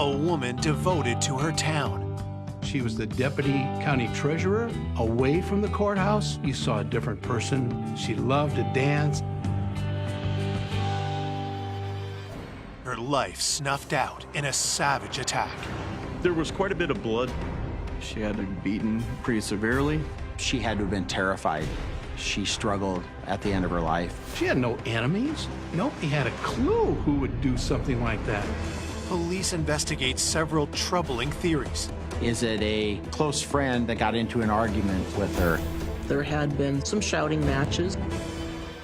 a woman devoted to her town. She was the deputy county treasurer. Away from the courthouse, you saw a different person. She loved to dance. Her life snuffed out in a savage attack. There was quite a bit of blood. She had been beaten pretty severely. She had to have been terrified. She struggled at the end of her life. She had no enemies. Nobody had a clue who would do something like that. Police investigate several troubling theories. Is it a close friend that got into an argument with her? There had been some shouting matches.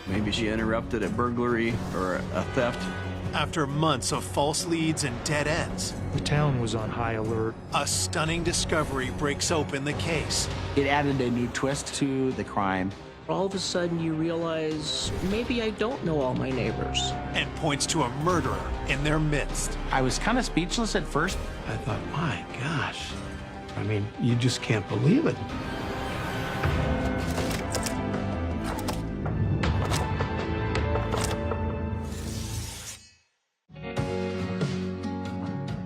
Maybe she interrupted a burglary or a theft. After months of false leads and dead ends, The town was on high alert. a stunning discovery breaks open the case. It added a new twist to the crime. All of a sudden you realize, maybe I don't know all my neighbors. And points to a murderer in their midst. I was kind of speechless at first. I thought, my gosh. I mean, you just can't believe it.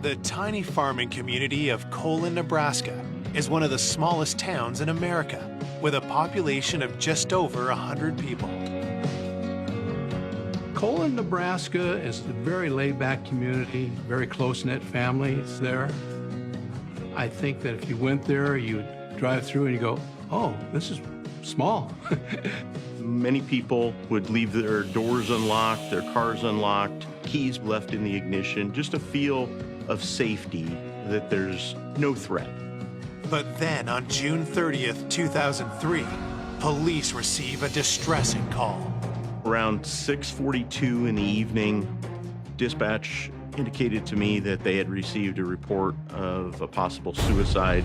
The tiny farming community of Colon, Nebraska is one of the smallest towns in America, with a population of just over 100 people. Colon, Nebraska is a very laid-back community, very close-knit families there. I think that if you went there, you'd drive through and you go, oh, this is small. Many people would leave their doors unlocked, their cars unlocked, keys left in the ignition, just a feel of safety, that there's no threat. But then on June 30th, 2003, police receive a distressing call. Around 6:42 in the evening, dispatch indicated to me that they had received a report of a possible suicide.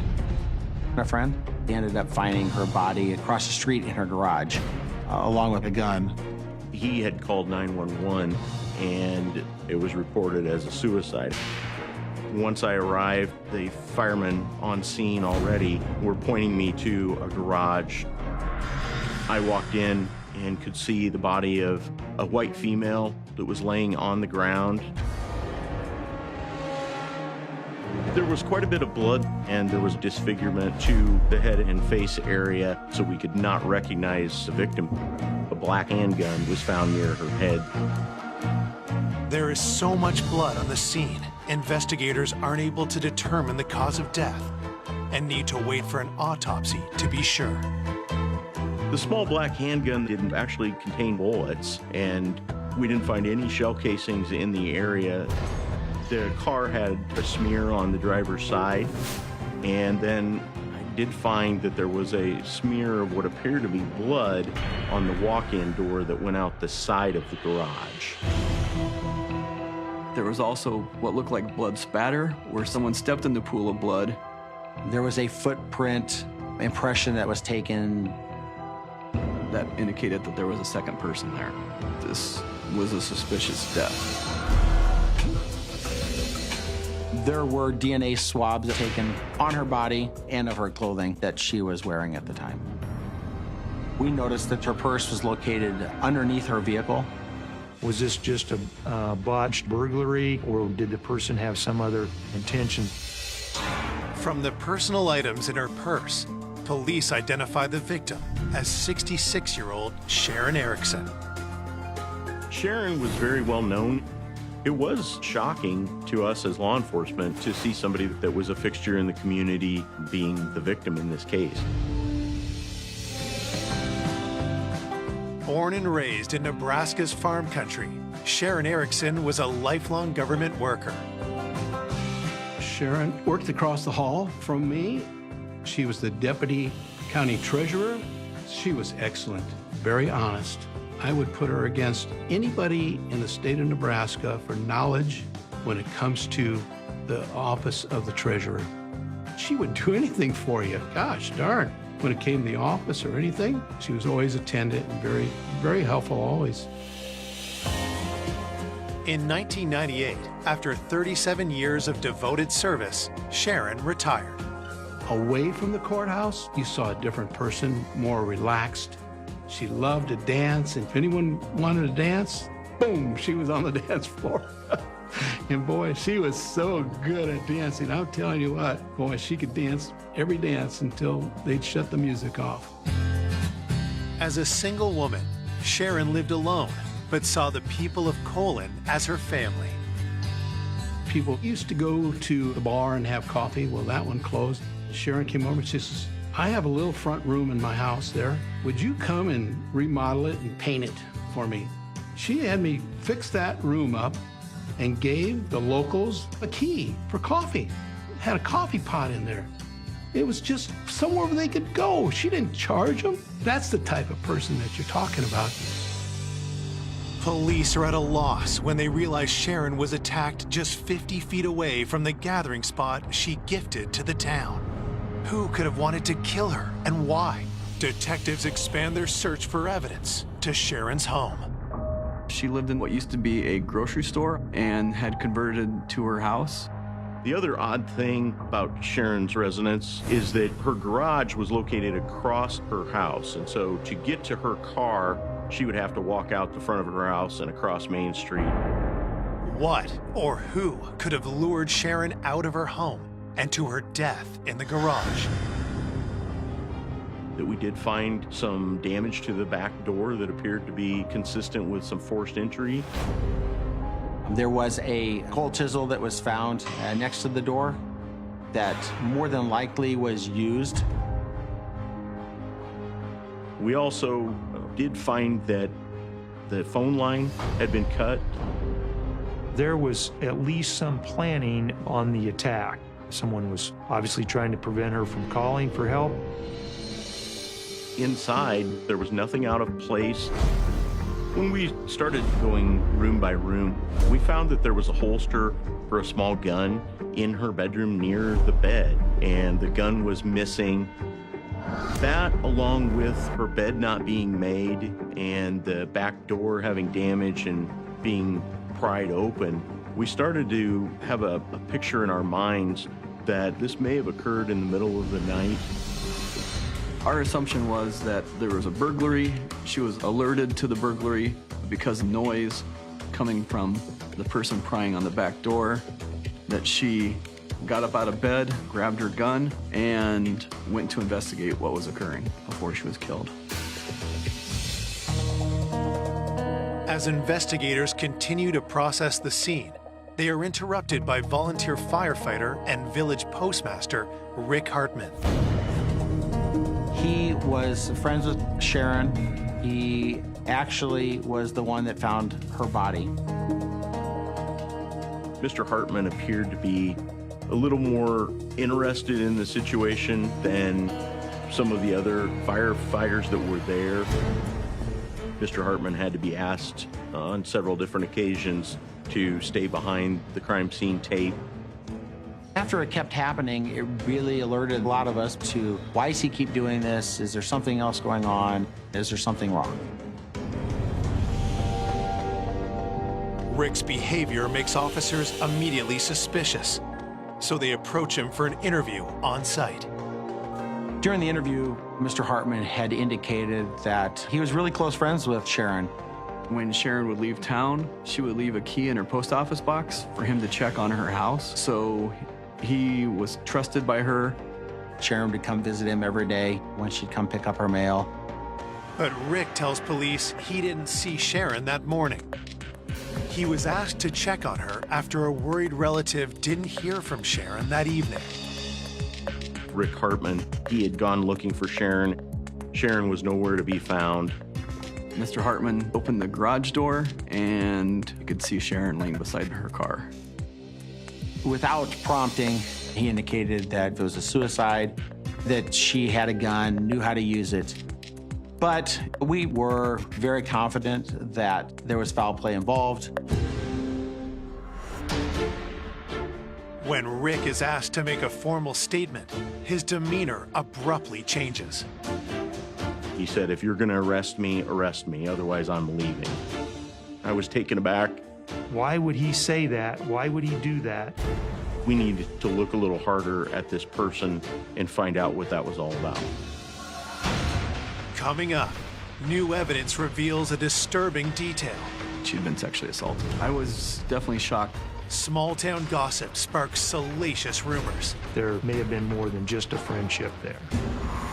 A friend, they ended up finding her body across the street in her garage, along with a gun. He had called 911 and it was reported as a suicide. Once I arrived, the firemen on scene already were pointing me to a garage. I walked in and could see the body of a white female that was laying on the ground. There was quite a bit of blood and there was disfigurement to the head and face area, so we could not recognize the victim. A black handgun was found near her head. There is so much blood on the scene, investigators aren't able to determine the cause of death and need to wait for an autopsy to be sure. The small black handgun didn't actually contain bullets, and we didn't find any shell casings in the area. The car had a smear on the driver's side, and then I did find that there was a smear of what appeared to be blood on the walk-in door that went out the side of the garage. There was also what looked like blood spatter, where someone stepped in the pool of blood. There was a footprint impression that was taken. That indicated that there was a second person there. This was a suspicious death. There were DNA swabs taken on her body and of her clothing that she was wearing at the time. We noticed that her purse was located underneath her vehicle. Was this just a botched burglary, or did the person have some other intention? From the personal items in her purse, police identify the victim as 66-year-old Sharon Erickson. Sharon was very well known. It was shocking to us as law enforcement to see somebody that was a fixture in the community being the victim in this case. Born and raised in Nebraska's farm country, Sharon Erickson was a lifelong government worker. Sharon worked across the hall from me. She was the deputy county treasurer. She was excellent, very honest. I would put her against anybody in the state of Nebraska for knowledge when it comes to the office of the treasurer. She would do anything for you. Gosh darn. When it came to the office or anything, she was always attentive and very, very helpful always. In 1998, after 37 years of devoted service, Sharon retired. Away from the courthouse, you saw a different person, more relaxed. She loved to dance, and if anyone wanted to dance, boom, she was on the dance floor. And boy, she was so good at dancing. I'm telling you what, boy, she could dance every dance until they'd shut the music off. As a single woman, Sharon lived alone, but saw the people of Colon as her family. People used to go to the bar and have coffee. Well, that one closed. Sharon came over and she says, I have a little front room in my house there. Would you come and remodel it and paint it for me? She had me fix that room up and gave the locals a key for coffee. Had a coffee pot in there. It was just somewhere where they could go. She didn't charge them. That's the type of person that you're talking about. Police are at a loss when they realize Sharon was attacked just 50 feet away from the gathering spot she gifted to the town. Who could have wanted to kill her and why? Detectives expand their search for evidence to Sharon's home. She lived in what used to be a grocery store and had converted to her house. The other odd thing about Sharon's residence is that her garage was located across her house. And so to get to her car, she would have to walk out the front of her house and across Main Street. What or who could have lured Sharon out of her home and to her death in the garage? That we did find some damage to the back door that appeared to be consistent with some forced entry. There was a coal chisel that was found next to the door that more than likely was used. We also did find that the phone line had been cut. There was at least some planning on the attack. Someone was obviously trying to prevent her from calling for help. Inside, there was nothing out of place. When we started going room by room, we found that there was a holster for a small gun in her bedroom near the bed, and the gun was missing. That, along with her bed not being made and the back door having damage and being pried open, we started to have a picture in our minds that this may have occurred in the middle of the night. Our assumption was that there was a burglary. She was alerted to the burglary because of noise coming from the person prying on the back door, that she got up out of bed, grabbed her gun, and went to investigate what was occurring before she was killed. As investigators continue to process the scene, they are interrupted by volunteer firefighter and village postmaster Rick Hartman. He was friends with Sharon. He actually was the one that found her body. Mr. Hartman appeared to be a little more interested in the situation than some of the other firefighters that were there. Mr. Hartman had to be asked on several different occasions to stay behind the crime scene tape. After it kept happening, it really alerted a lot of us to, why does he keep doing this? Is there something else going on? Is there something wrong? Rick's behavior makes officers immediately suspicious, so they approach him for an interview on site. During the interview, Mr. Hartman had indicated that he was really close friends with Sharon. When Sharon would leave town, she would leave a key in her post office box for him to check on her house. So he was trusted by her. Sharon would come visit him every day when she'd come pick up her mail. But Rick tells police he didn't see Sharon that morning. He was asked to check on her after a worried relative didn't hear from Sharon that evening. Rick Hartman, he had gone looking for Sharon. Sharon was nowhere to be found. Mr. Hartman opened the garage door and you could see Sharon laying beside her car. Without prompting, he indicated that it was a suicide, that she had a gun, knew how to use it. But we were very confident that there was foul play involved. When Rick is asked to make a formal statement, his demeanor abruptly changes. He said, if you're going to arrest me, otherwise I'm leaving. I was taken aback. Why would he say that? Why would he do that? We need to look a little harder at this person and find out what that was all about. Coming up, new evidence reveals a disturbing detail. She'd been sexually assaulted. I was definitely shocked Small-town gossip sparks salacious rumors. There may have been more than just a friendship there.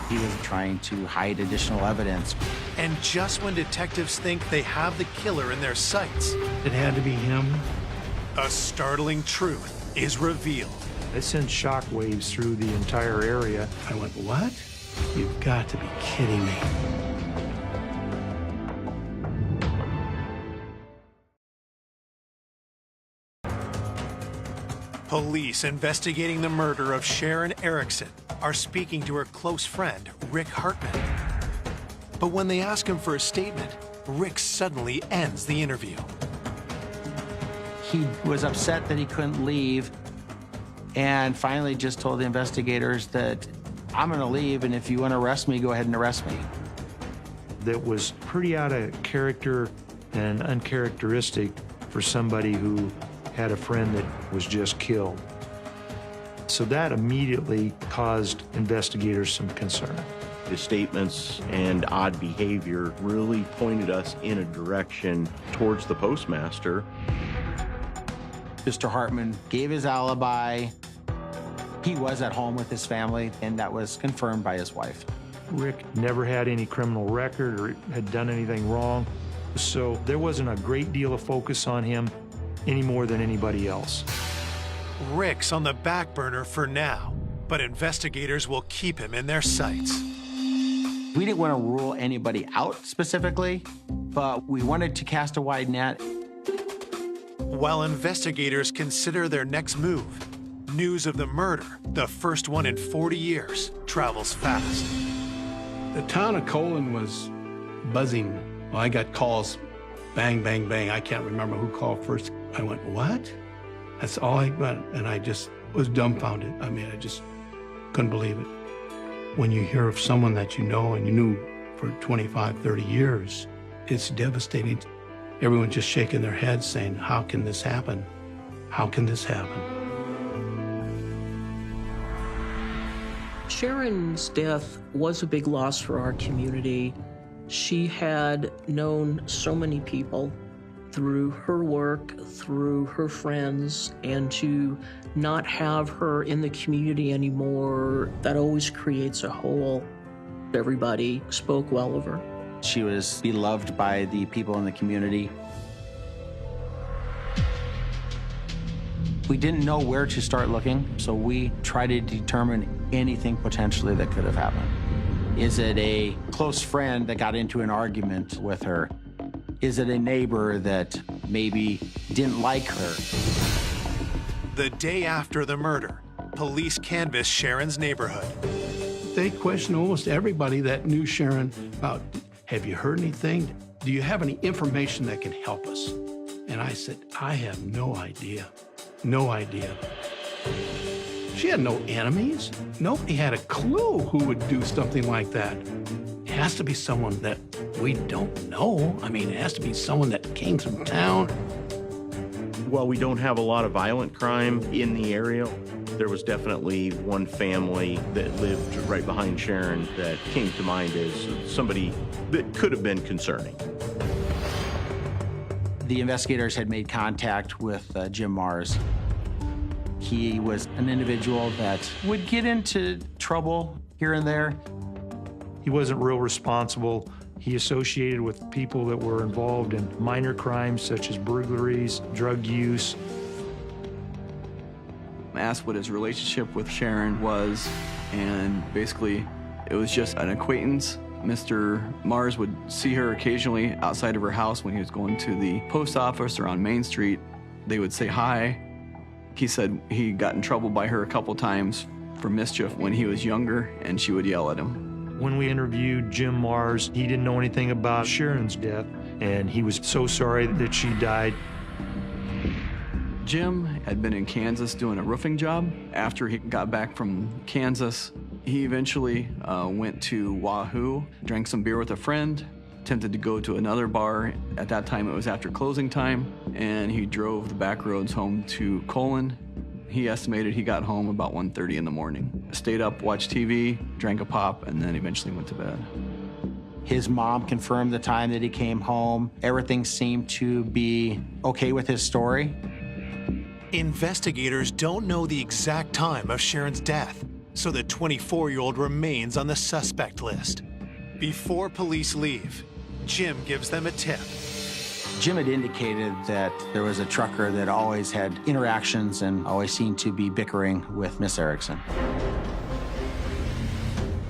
He was trying to hide additional evidence. And just when detectives think they have the killer in their sights, It had to be him. a startling truth is revealed. It sent shockwaves through the entire area. I went, what? You've got to be kidding me. Police investigating the murder of Sharon Erickson are speaking to her close friend, Rick Hartman. But when they ask him for a statement, Rick suddenly ends the interview. He was upset that he couldn't leave and finally just told the investigators that I'm going to leave, and if you want to arrest me, go ahead and arrest me. That was pretty out of character and uncharacteristic for somebody who had a friend that was just killed. So that immediately caused investigators some concern. His statements and odd behavior really pointed us in a direction towards the postmaster. Mr. Hartman gave his alibi. He was at home with his family, and that was confirmed by his wife. Rick never had any criminal record or had done anything wrong, so there wasn't a great deal of focus on him any more than anybody else. Rick's on the back burner for now, but investigators will keep him in their sights. We didn't want to rule anybody out specifically, but we wanted to cast a wide net. While investigators consider their next move, news of the murder, the first one in 40 years, travels fast. The town of Colon was buzzing. Well, I got calls, bang, bang, bang. I can't remember who called first. I went, what? That's all I got, and I just was dumbfounded. I mean, I just couldn't believe it. When you hear of someone that you know and you knew for 25, 30 years, it's devastating. Everyone's just shaking their heads saying, how can this happen? How can this happen? Sharon's death was a big loss for our community. She had known so many people through her work, through her friends, and to not have her in the community anymore, that always creates a hole. Everybody spoke well of her. She was beloved by the people in the community. We didn't know where to start looking, so we tried to determine anything potentially that could have happened. Is it a close friend that got into an argument with her? Is it a neighbor that maybe didn't like her? The day after the murder, police canvass Sharon's neighborhood. They questioned almost everybody that knew Sharon about, have you heard anything? Do you have any information that can help us? And I said, I have no idea. No idea. She had no enemies. Nobody had a clue who would do something like that. It has to be someone that we don't know. I mean, it has to be someone that came from town. While we don't have a lot of violent crime in the area, there was definitely one family that lived right behind Sharon that came to mind as somebody that could have been concerning. The investigators had made contact with Jim Mars. He was an individual that would get into trouble here and there. He wasn't real responsible. He associated with people that were involved in minor crimes such as burglaries, drug use. Asked what his relationship with Sharon was, and basically it was just an acquaintance. Mr. Mars would see her occasionally outside of her house when he was going to the post office or on Main Street. They would say hi. He said he got in trouble by her a couple times for mischief when he was younger, and she would yell at him. When we interviewed Jim Mars, he didn't know anything about Sharon's death, and he was so sorry that she died. Jim had been in Kansas doing a roofing job. After he got back from Kansas, he eventually went to Wahoo, drank some beer with a friend, attempted to go to another bar. At that time, it was after closing time, and he drove the back roads home to Colon. He estimated he got home about 1:30 in the morning. Stayed up, watched TV, drank a pop, and then eventually went to bed. His mom confirmed the time that he came home. Everything seemed to be okay with his story. Investigators don't know the exact time of Sharon's death, so the 24-year-old remains on the suspect list. Before police leave, Jim gives them a tip. Jim had indicated that there was a trucker that always had interactions and always seemed to be bickering with Miss Erickson.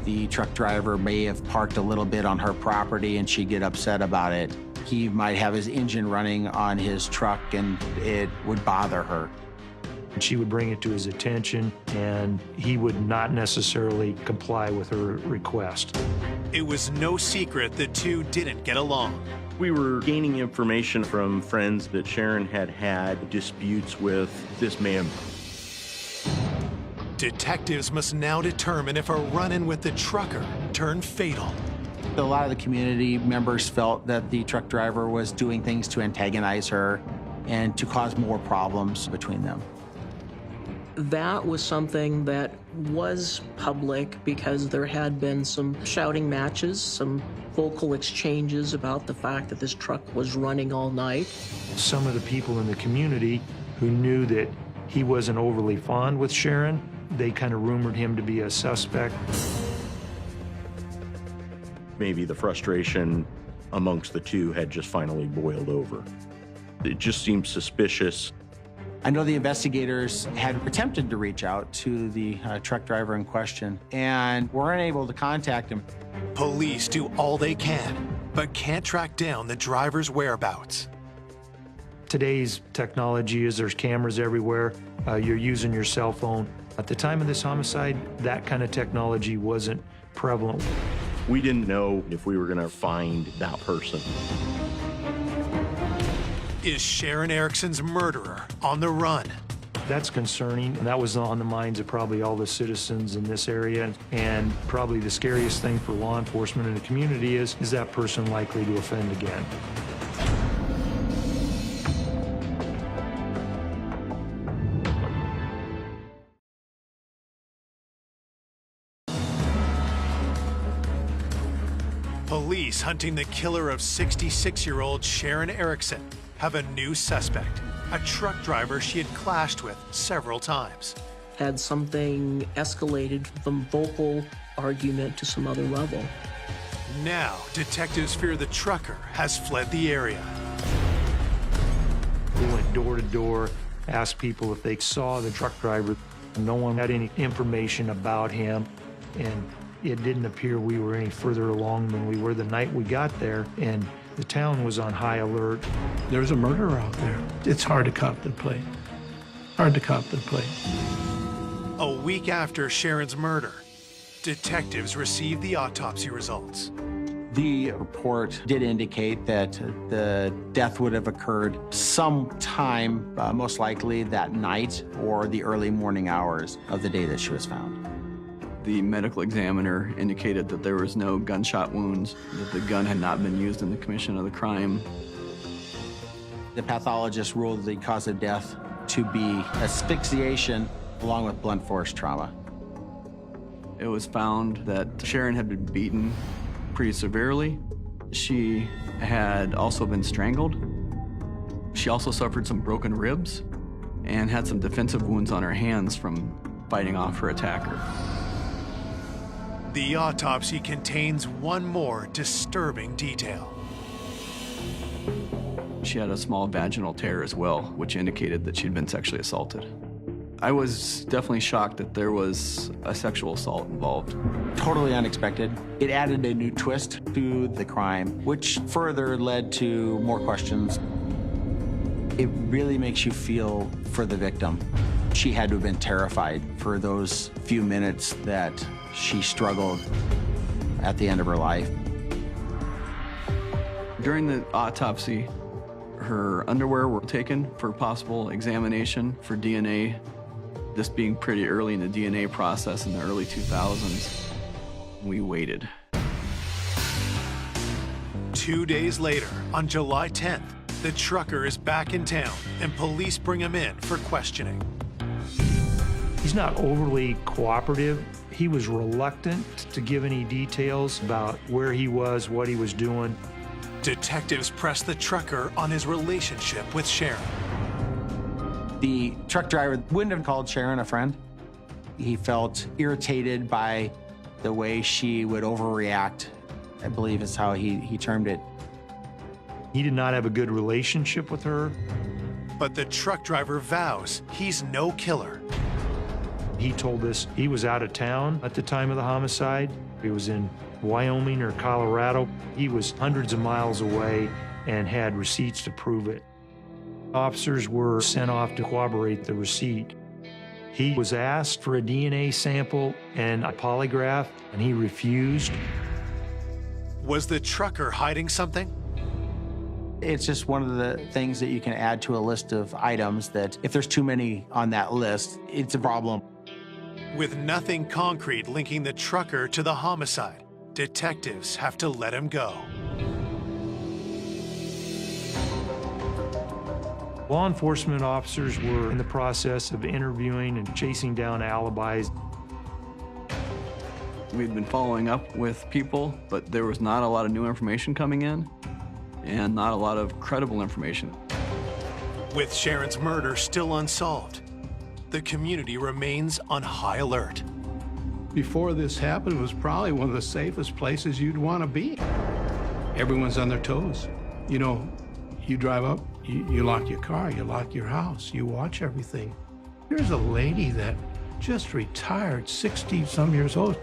The truck driver may have parked a little bit on her property and she'd get upset about it. He might have his engine running on his truck and it would bother her. And she would bring it to his attention, and he would not necessarily comply with her request. It was no secret the two didn't get along. We were gaining information from friends that Sharon had had disputes with this man. Detectives must now determine if a run-in with the trucker turned fatal. A lot of the community members felt that the truck driver was doing things to antagonize her and to cause more problems between them. That was something that was public because there had been some shouting matches, some vocal exchanges about the fact that this truck was running all night. Some of the people in the community who knew that he wasn't overly fond with Sharon, they kind of rumored him to be a suspect. Maybe the frustration amongst the two had just finally boiled over. It just seemed suspicious. I know the investigators had attempted to reach out to the truck driver in question and were unable to contact him. Police do all they can, but can't track down the driver's whereabouts. Today's technology is there's cameras everywhere. You're using your cell phone. At the time of this homicide, that kind of technology wasn't prevalent. We didn't know if we were going to find that person. Is Sharon Erickson's murderer on the run? That's concerning, and that was on the minds of probably all the citizens in this area. And probably the scariest thing for law enforcement in the community is that person likely to offend again? Police hunting the killer of 66-year-old Sharon Erickson have a new suspect, a truck driver she had clashed with several times. Had something escalated from vocal argument to some other level. Now, detectives fear the trucker has fled the area. We went door to door, asked people if they saw the truck driver. No one had any information about him, and it didn't appear we were any further along than we were the night we got there, and the town was on high alert. There's a murderer out there. It's hard to contemplate. Hard to contemplate. A week after Sharon's murder, detectives received the autopsy results. The report did indicate that the death would have occurred sometime, most likely that night or the early morning hours of the day that she was found. The medical examiner indicated that there was no gunshot wounds, that the gun had not been used in the commission of the crime. The pathologist ruled the cause of death to be asphyxiation along with blunt force trauma. It was found that Sharon had been beaten pretty severely. She had also been strangled. She also suffered some broken ribs and had some defensive wounds on her hands from fighting off her attacker. The autopsy contains one more disturbing detail. She had a small vaginal tear as well, which indicated that she'd been sexually assaulted. I was definitely shocked that there was a sexual assault involved. Totally unexpected. It added a new twist to the crime, which further led to more questions. It really makes you feel for the victim. She had to have been terrified for those few minutes that she struggled at the end of her life. During the autopsy, her underwear were taken for possible examination for DNA. This being pretty early in the DNA process in the early 2000s, we waited. 2 days later, on July 10th, the trucker is back in town and police bring him in for questioning. He's not overly cooperative. He was reluctant to give any details about where he was, what he was doing. Detectives press the trucker on his relationship with Sharon. The truck driver wouldn't have called Sharon a friend. He felt irritated by the way she would overreact, I believe is how he termed it. He did not have a good relationship with her. But the truck driver vows he's no killer. He told us he was out of town at the time of the homicide. He was in Wyoming or Colorado. He was hundreds of miles away and had receipts to prove it. Officers were sent off to corroborate the receipt. He was asked for a DNA sample and a polygraph, and he refused. Was the trucker hiding something? It's just one of the things that you can add to a list of items that if there's too many on that list, it's a problem. With nothing concrete linking the trucker to the homicide, detectives have to let him go. Law enforcement officers were in the process of interviewing and chasing down alibis. We'd been following up with people, but there was not a lot of new information coming in and not a lot of credible information. With Sharon's murder still unsolved, the community remains on high alert. Before this happened, it was probably one of the safest places you'd want to be. Everyone's on their toes. You know, you drive up, you lock your car, you lock your house, you watch everything. Here's a lady that just retired, 60-some years old.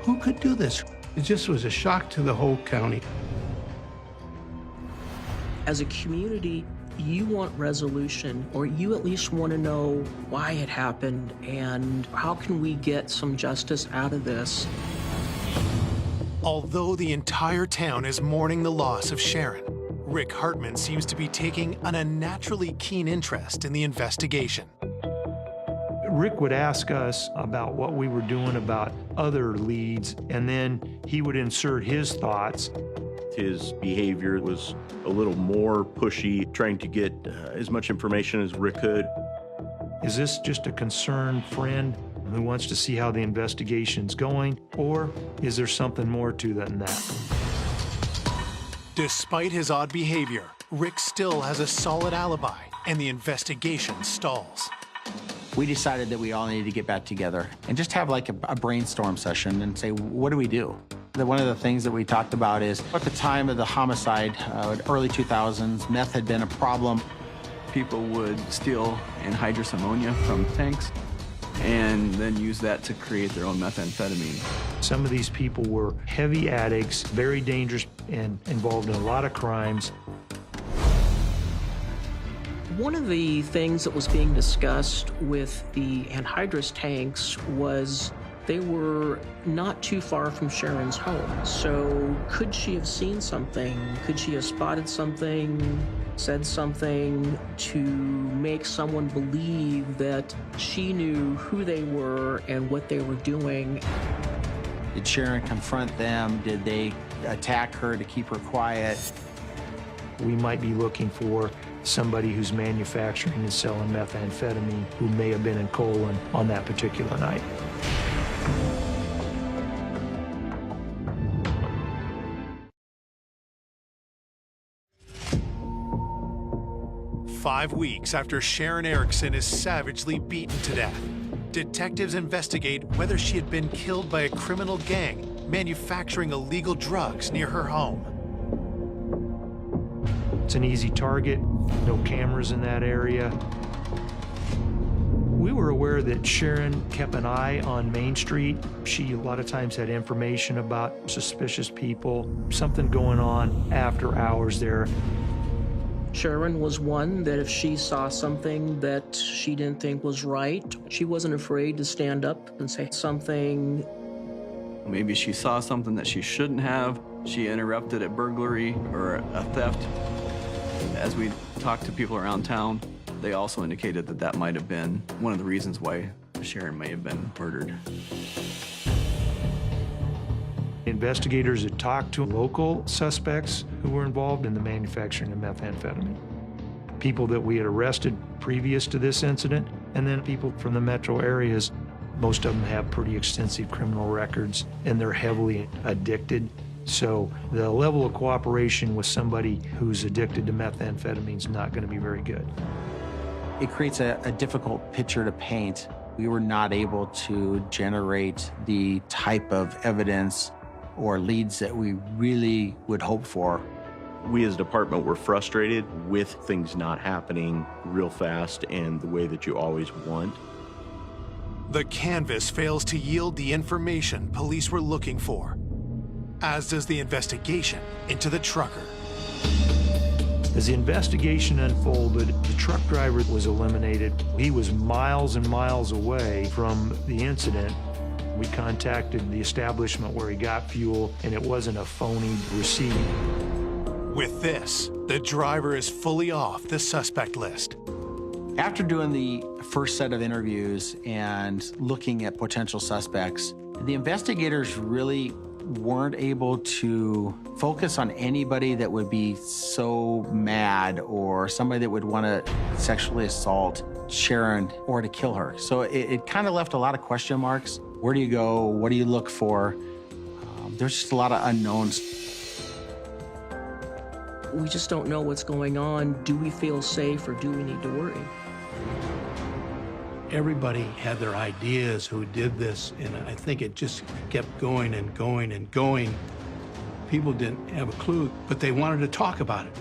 Who could do this? It just was a shock to the whole county. As a community, you want resolution, or you at least want to know why it happened and how can we get some justice out of this. Although the entire town is mourning the loss of Sharon, Rick Hartman seems to be taking an unnaturally keen interest in the investigation. Rick would ask us about what we were doing about other leads, and then he would insert his thoughts. His behavior was a little more pushy, trying to get as much information as Rick could. Is this just a concerned friend who wants to see how the investigation's going, or is there something more to that than that? Despite his odd behavior, Rick still has a solid alibi, and the investigation stalls. We decided that we all needed to get back together and just have like a brainstorm session and say, what do we do? One of the things that we talked about is at the time of the homicide, early 2000s, meth had been a problem. People would steal anhydrous ammonia from tanks and then use that to create their own methamphetamine. Some of these people were heavy addicts, very dangerous, and involved in a lot of crimes. One of the things that was being discussed with the anhydrous tanks was they were not too far from Sharon's home. So could she have seen something? Could she have spotted something, said something to make someone believe that she knew who they were and what they were doing? Did Sharon confront them? Did they attack her to keep her quiet? We might be looking for somebody who's manufacturing and selling methamphetamine who may have been in Colon on that particular night. "5 weeks after Sharon Erickson is savagely beaten to death, detectives investigate whether she had been killed by a criminal gang manufacturing illegal drugs near her home. It's an easy target, no cameras in that area. We were aware that Sharon kept an eye on Main Street. She a lot of times had information about suspicious people, something going on after hours there. Sharon was one that if she saw something that she didn't think was right, she wasn't afraid to stand up and say something. Maybe she saw something that she shouldn't have. She interrupted a burglary or a theft. As we talked to people around town, they also indicated that that might have been one of the reasons why Sharon may have been murdered. Investigators had talked to local suspects who were involved in the manufacturing of methamphetamine. People that we had arrested previous to this incident, and then people from the metro areas. Most of them have pretty extensive criminal records, and they're heavily addicted. So the level of cooperation with somebody who's addicted to methamphetamine is not going to be very good. It creates a difficult picture to paint. We were not able to generate the type of evidence or leads that we really would hope for. We as a department were frustrated with things not happening real fast and the way that you always want. The canvas fails to yield the information police were looking for, as does the investigation into the trucker. As the investigation unfolded, the truck driver was eliminated. He was miles and miles away from the incident. We contacted the establishment where he got fuel, and it wasn't a phony receipt. With this, the driver is fully off the suspect list. After doing the first set of interviews and looking at potential suspects, the investigators really weren't able to focus on anybody that would be so mad or somebody that would want to sexually assault Sharon or to kill her. So it kind of left a lot of question marks. Where do you go? What do you look for? There's just a lot of unknowns. We just don't know what's going on. Do we feel safe or do we need to worry? Everybody had their ideas who did this, and I think it just kept going and going and going. People didn't have a clue, but they wanted to talk about it.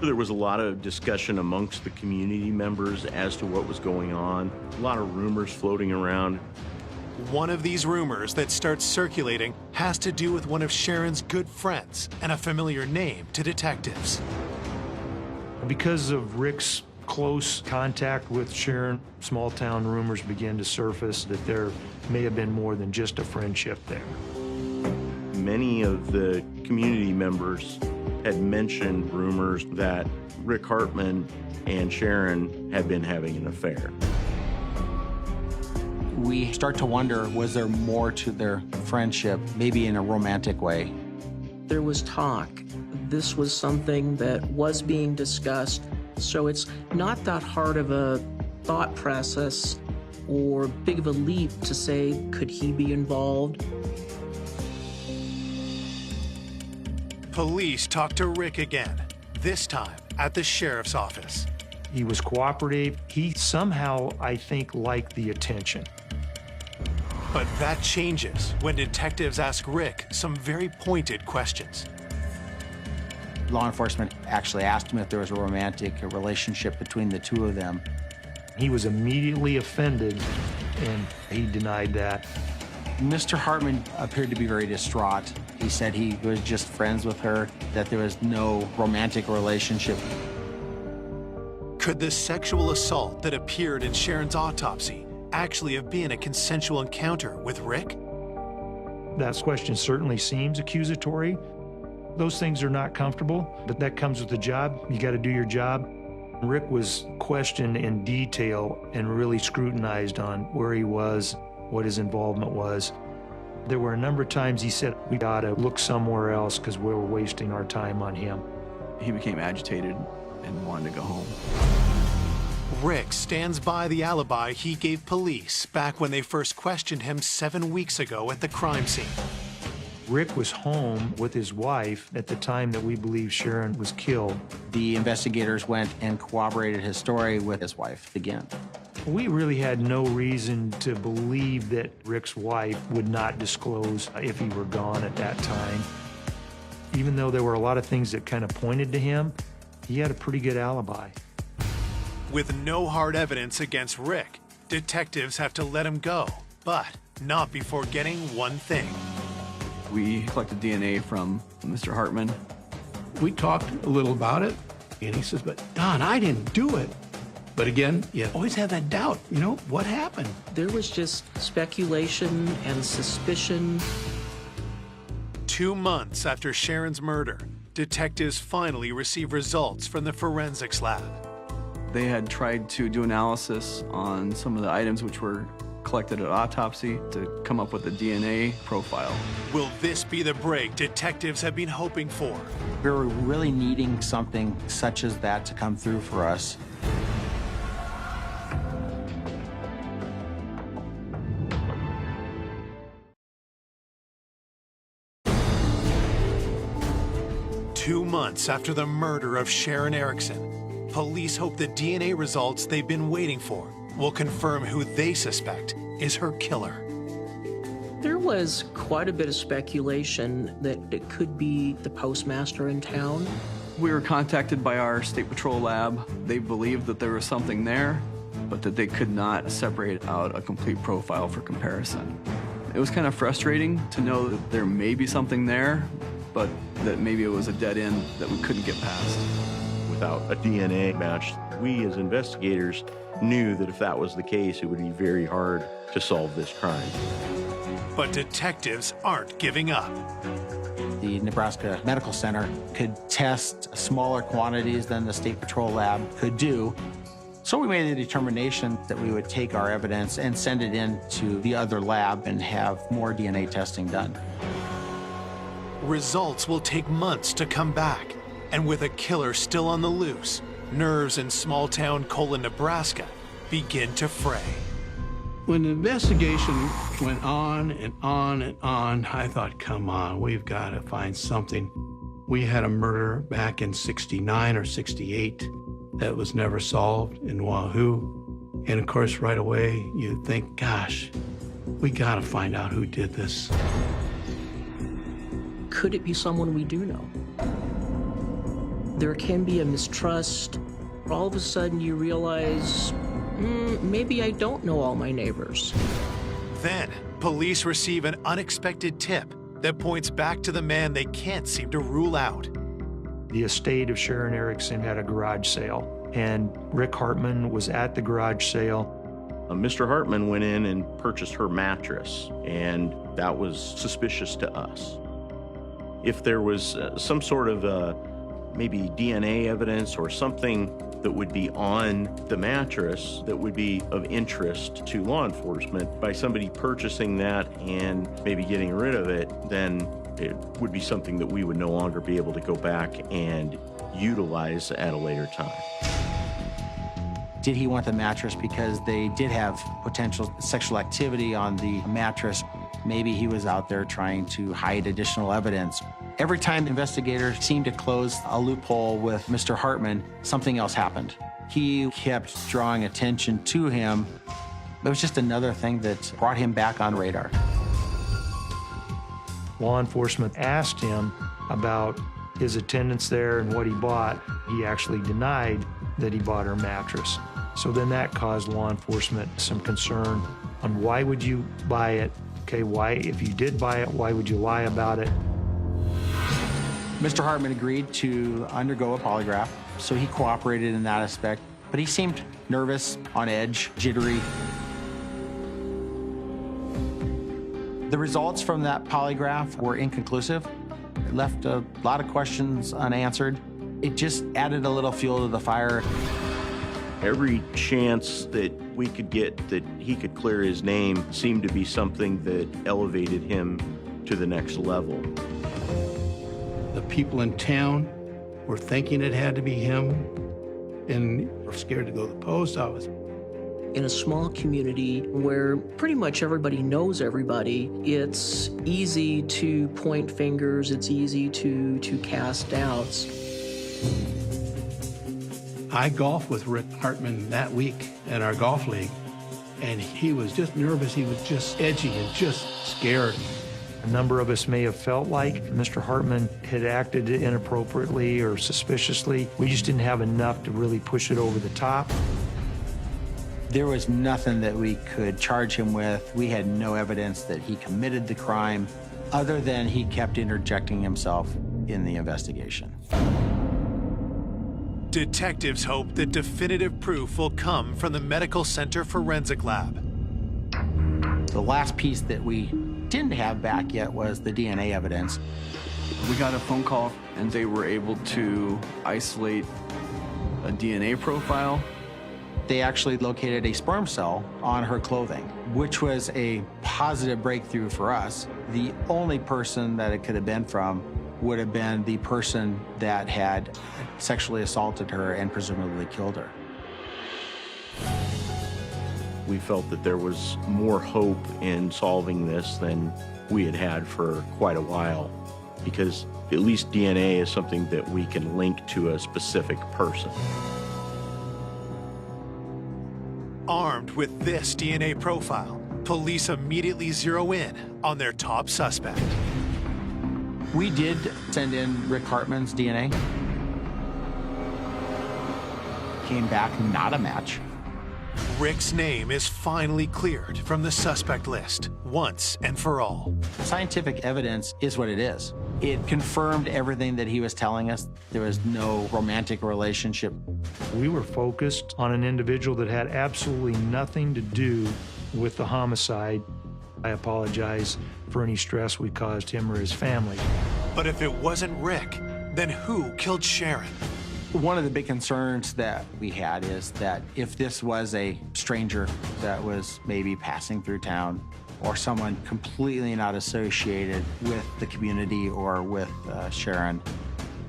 There was a lot of discussion amongst the community members as to what was going on. A lot of rumors floating around. One of these rumors that starts circulating has to do with one of Sharon's good friends and a familiar name to detectives. Because of Rick's close contact with Sharon, small town rumors began to surface that there may have been more than just a friendship there. Many of the community members had mentioned rumors that Rick Hartman and Sharon had been having an affair. We start to wonder, was there more to their friendship, maybe in a romantic way? There was talk. This was something that was being discussed. So it's not that hard of a thought process or big of a leap to say, could he be involved? Police talked to Rick again, this time at the sheriff's office. He was cooperative. He somehow, I think, liked the attention. But that changes when detectives ask Rick some very pointed questions. Law enforcement actually asked him if there was a romantic relationship between the two of them. He was immediately offended, and he denied that. Mr. Hartman appeared to be very distraught. He said he was just friends with her, that there was no romantic relationship. Could the sexual assault that appeared in Sharon's autopsy actually have been a consensual encounter with Rick? That question certainly seems accusatory. Those things are not comfortable, but that comes with the job. You got to do your job. Rick was questioned in detail and really scrutinized on where he was, what his involvement was. There were a number of times he said, we got to look somewhere else because we were wasting our time on him. He became agitated and wanted to go home. Rick stands by the alibi he gave police back when they first questioned him 7 weeks ago at the crime scene. Rick was home with his wife at the time that we believe Sharon was killed. The investigators went and corroborated his story with his wife again. We really had no reason to believe that Rick's wife would not disclose if he were gone at that time. Even though there were a lot of things that kind of pointed to him, he had a pretty good alibi. With no hard evidence against Rick, detectives have to let him go, but not before getting one thing. We collected DNA from Mr. Hartman. We talked a little about it, and he says, but Don, I didn't do it. But again, you always have that doubt, what happened? There was just speculation and suspicion. 2 months after Sharon's murder, detectives finally receive results from the forensics lab. They had tried to do analysis on some of the items which were collected at autopsy to come up with a DNA profile. Will this be the break detectives have been hoping for? We were really needing something such as that to come through for us. Two months after the murder of Sharon Erickson, police hope the DNA results they've been waiting for will confirm who they suspect is her killer. There was quite a bit of speculation that it could be the postmaster in town. We were contacted by our State Patrol lab. They believed that there was something there, but that they could not separate out a complete profile for comparison. It was kind of frustrating to know that there may be something there, but that maybe it was a dead end that we couldn't get past. Without a DNA match, we as investigators knew that if that was the case, it would be very hard to solve this crime. But detectives aren't giving up. The Nebraska Medical Center could test smaller quantities than the State Patrol lab could do. So we made the determination that we would take our evidence and send it in to the other lab and have more DNA testing done. Results will take months to come back. And with a killer still on the loose, nerves in small-town Colon, Nebraska begin to fray. When the investigation went on and on and on, I thought, come on, we've got to find something. We had a murder back in 69 or 68 that was never solved in Wahoo. And of course, right away, you think, gosh, we got to find out who did this. Could it be someone we do know? There can be a mistrust. All of a sudden you realize, maybe I don't know all my neighbors. Then, police receive an unexpected tip that points back to the man they can't seem to rule out. The estate of Sharon Erickson had a garage sale, and Rick Hartman was at the garage sale. Mr. Hartman went in and purchased her mattress, and that was suspicious to us. If there was some sort of maybe DNA evidence or something that would be on the mattress that would be of interest to law enforcement, by somebody purchasing that and maybe getting rid of it, then it would be something that we would no longer be able to go back and utilize at a later time. Did he want the mattress because they did have potential sexual activity on the mattress? Maybe he was out there trying to hide additional evidence. Every time the investigators seemed to close a loophole with Mr. Hartman, something else happened. He kept drawing attention to him. It was just another thing that brought him back on radar. Law enforcement asked him about his attendance there and what he bought. He actually denied that he bought her mattress. So then that caused law enforcement some concern on why would you buy it? Okay, why, if you did buy it, why would you lie about it? Mr. Hartman agreed to undergo a polygraph, so he cooperated in that aspect, but he seemed nervous, on edge, jittery. The results from that polygraph were inconclusive. It left a lot of questions unanswered. It just added a little fuel to the fire. Every chance that we could get that he could clear his name seemed to be something that elevated him to the next level. The people in town were thinking it had to be him and were scared to go to the post office. In a small community where pretty much everybody knows everybody, it's easy to point fingers, it's easy to cast doubts. I golfed with Rick Hartman that week at our golf league, and he was just nervous, he was just edgy and just scared. A number of us may have felt like Mr. Hartman had acted inappropriately or suspiciously. We just didn't have enough to really push it over the top. There was nothing that we could charge him with. We had no evidence that he committed the crime, other than he kept interjecting himself in the investigation. Detectives hope that definitive proof will come from the Medical Center Forensic Lab. The last piece that we didn't have back yet was the DNA evidence. We got a phone call and they were able to isolate a DNA profile. They actually located a sperm cell on her clothing, which was a positive breakthrough for us. The only person that it could have been from would have been the person that had sexually assaulted her and presumably killed her. We felt that there was more hope in solving this than we had had for quite a while, because at least DNA is something that we can link to a specific person. Armed with this DNA profile, police immediately zero in on their top suspect. We did send in Rick Hartman's DNA. Came back not a match. Rick's name is finally cleared from the suspect list once and for all. Scientific evidence is what it is. It confirmed everything that he was telling us. There was no romantic relationship. We were focused on an individual that had absolutely nothing to do with the homicide. I apologize for any stress we caused him or his family. But if it wasn't Rick, then who killed Sharon? One of the big concerns that we had is that if this was a stranger that was maybe passing through town or someone completely not associated with the community or with Sharon,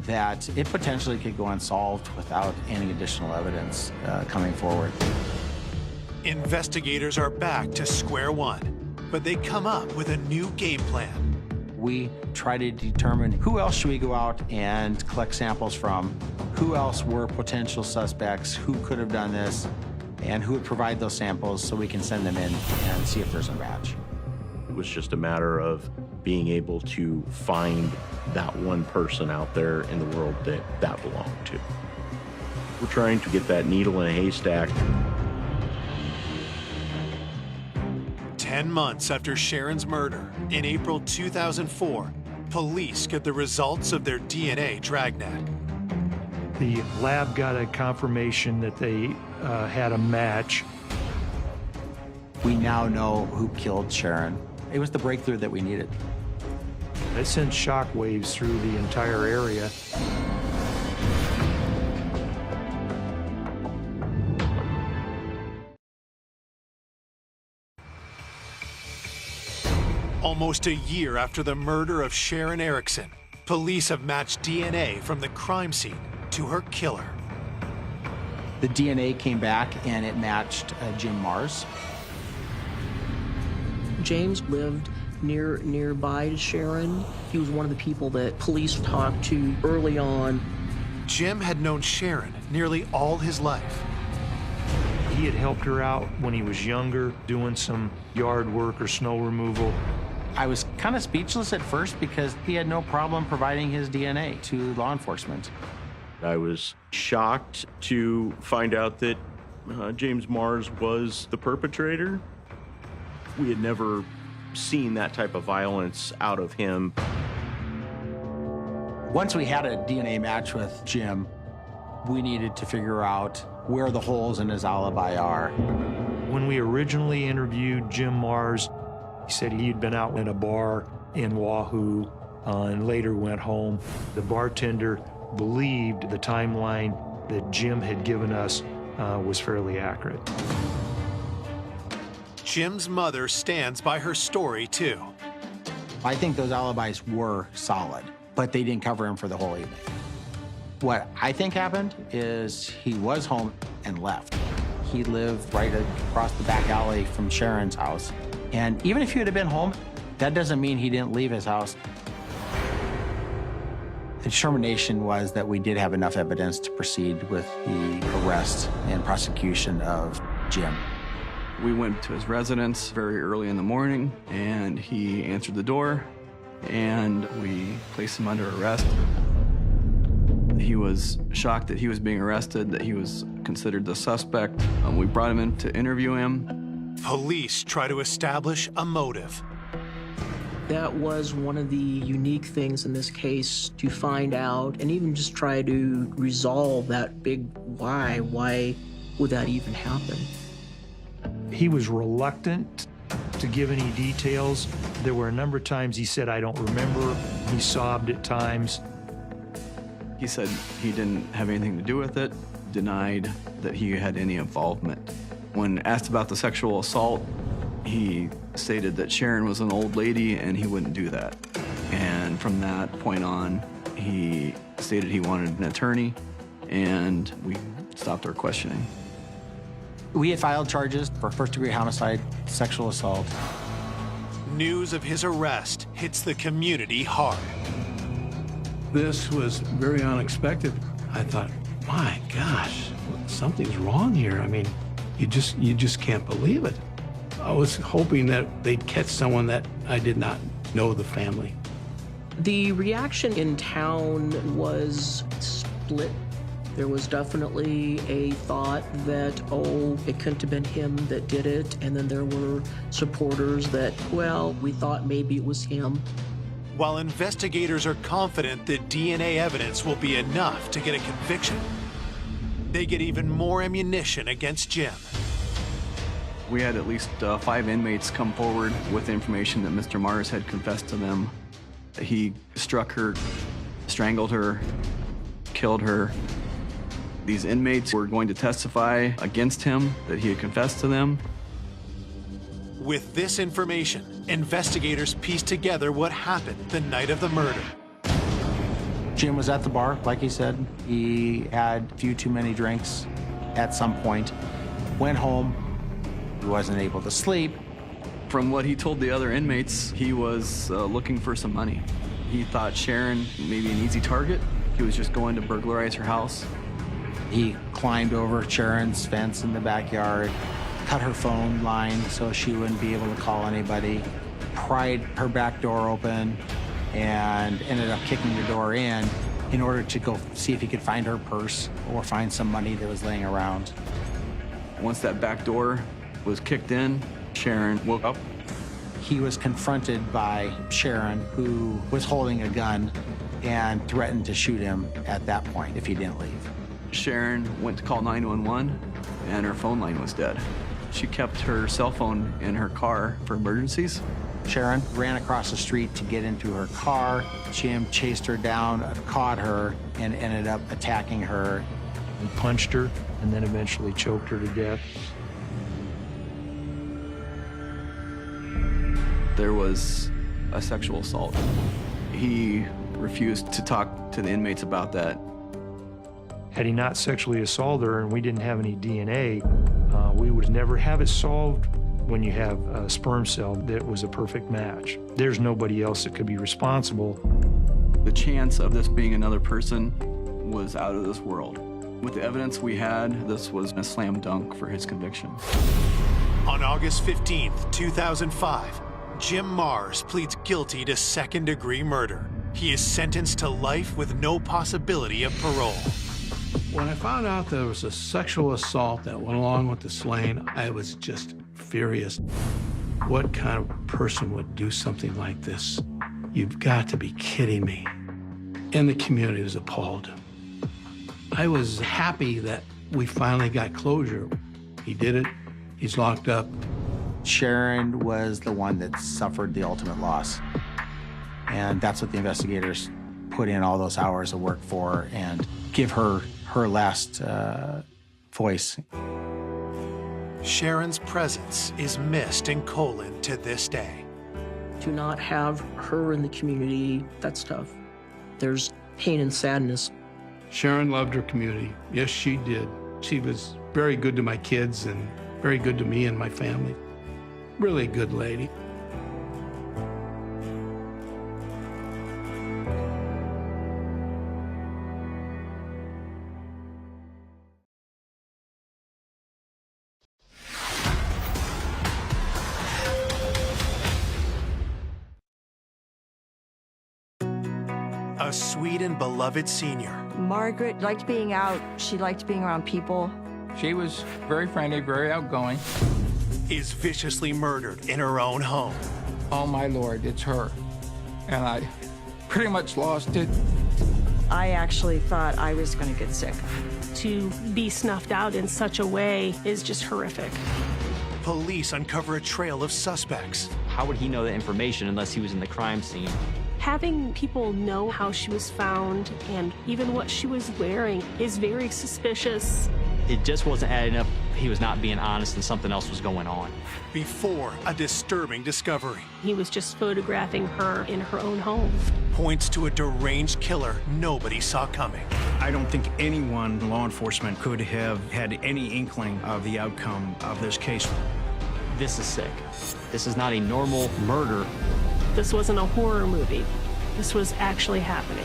that it potentially could go unsolved without any additional evidence coming forward. Investigators are back to square one, but they come up with a new game plan. We try to determine who else should we go out and collect samples from, who else were potential suspects, who could have done this, and who would provide those samples so we can send them in and see if there's a match. It was just a matter of being able to find that one person out there in the world that belonged to. We're trying to get that needle in a haystack. 10 months after Sharon's murder, in April 2004, police get the results of their DNA dragnet. The lab got a confirmation that they had a match. We now know who killed Sharon. It was the breakthrough that we needed. It sent shockwaves through the entire area. Almost a year after the murder of Sharon Erickson, police have matched DNA from the crime scene to her killer. The DNA came back and it matched Jim Mars. James lived nearby to Sharon. He was one of the people that police talked to early on. Jim had known Sharon nearly all his life. He had helped her out when he was younger, doing some yard work or snow removal. I was kind of speechless at first because he had no problem providing his DNA to law enforcement. I was shocked to find out that James Mars was the perpetrator. We had never seen that type of violence out of him. Once we had a DNA match with Jim, we needed to figure out where the holes in his alibi are. When we originally interviewed Jim Mars, he said he'd been out in a bar in Wahoo and later went home. The bartender believed the timeline that Jim had given us was fairly accurate. Jim's mother stands by her story, too. I think those alibis were solid, but they didn't cover him for the whole evening. What I think happened is he was home and left. He lived right across the back alley from Sharon's house. And even if he would have been home, that doesn't mean he didn't leave his house. The determination was that we did have enough evidence to proceed with the arrest and prosecution of Jim. We went to his residence very early in the morning, and he answered the door, and we placed him under arrest. He was shocked that he was being arrested, that he was considered the suspect. We brought him in to interview him. Police try to establish a motive. That was one of the unique things in this case, to find out and even just try to resolve that big why. Why would that even happen? He was reluctant to give any details. There were a number of times he said, "I don't remember." He sobbed at times. He said he didn't have anything to do with it, denied that he had any involvement. When asked about the sexual assault, he stated that Sharon was an old lady and he wouldn't do that. And from that point on, he stated he wanted an attorney, and we stopped our questioning. We had filed charges for first-degree homicide, sexual assault. News of his arrest hits the community hard. This was very unexpected. I thought, my gosh, something's wrong here. I mean, You just can't believe it. I was hoping that they'd catch someone that I did not know the family. The reaction in town was split. There was definitely a thought that, oh, it couldn't have been him that did it. And then there were supporters that, well, we thought maybe it was him. While investigators are confident that DNA evidence will be enough to get a conviction, they get even more ammunition against Jim. We had at least 5 inmates come forward with information that Mr. Mars had confessed to them. He struck her, strangled her, killed her. These inmates were going to testify against him that he had confessed to them. With this information, investigators piece together what happened the night of the murder. Jim was at the bar, like he said. He had a few too many drinks at some point, went home. He wasn't able to sleep. From what he told the other inmates, he was looking for some money. He thought Sharon may be an easy target. He was just going to burglarize her house. He climbed over Sharon's fence in the backyard, cut her phone line so she wouldn't be able to call anybody, pried her back door open, and ended up kicking the door in order to go see if he could find her purse or find some money that was laying around. Once that back door was kicked in, Sharon woke up. He was confronted by Sharon, who was holding a gun and threatened to shoot him at that point if he didn't leave. Sharon went to call 911 and her phone line was dead. She kept her cell phone in her car for emergencies. Sharon ran across the street to get into her car. Jim chased her down, caught her, and ended up attacking her. He punched her and then eventually choked her to death. There was a sexual assault. He refused to talk to the inmates about that. Had he not sexually assaulted her and we didn't have any DNA, we would never have it solved. When you have a sperm cell that was a perfect match, there's nobody else that could be responsible. The chance of this being another person was out of this world. With the evidence we had, this was a slam dunk for his conviction. On August 15th, 2005, Jim Mars pleads guilty to second-degree murder. He is sentenced to life with no possibility of parole. When I found out there was a sexual assault that went along with the slaying, I was just furious. What kind of person would do something like this? You've got to be kidding me. And the community was appalled. I was happy that we finally got closure. He did it. He's locked up. Sharon was the one that suffered the ultimate loss. And that's what the investigators put in all those hours of work for and give her her last voice. Sharon's presence is missed in Colon to this day. To not have her in the community, that's tough. There's pain and sadness. Sharon loved her community. Yes, she did. She was very good to my kids and very good to me and my family. Really good lady. A sweet and beloved senior. Margaret liked being out. She liked being around people. She was very friendly, very outgoing. Is viciously murdered in her own home. Oh my Lord, it's her. And I pretty much lost it. I actually thought I was going to get sick. To be snuffed out in such a way is just horrific. Police uncover a trail of suspects. How would he know the information unless he was in the crime scene? Having people know how she was found and even what she was wearing is very suspicious. It just wasn't adding up. He was not being honest and something else was going on. Before a disturbing discovery. He was just photographing her in her own home. Points to a deranged killer nobody saw coming. I don't think anyone in law enforcement could have had any inkling of the outcome of this case. This is sick. This is not a normal murder. This wasn't a horror movie. This was actually happening.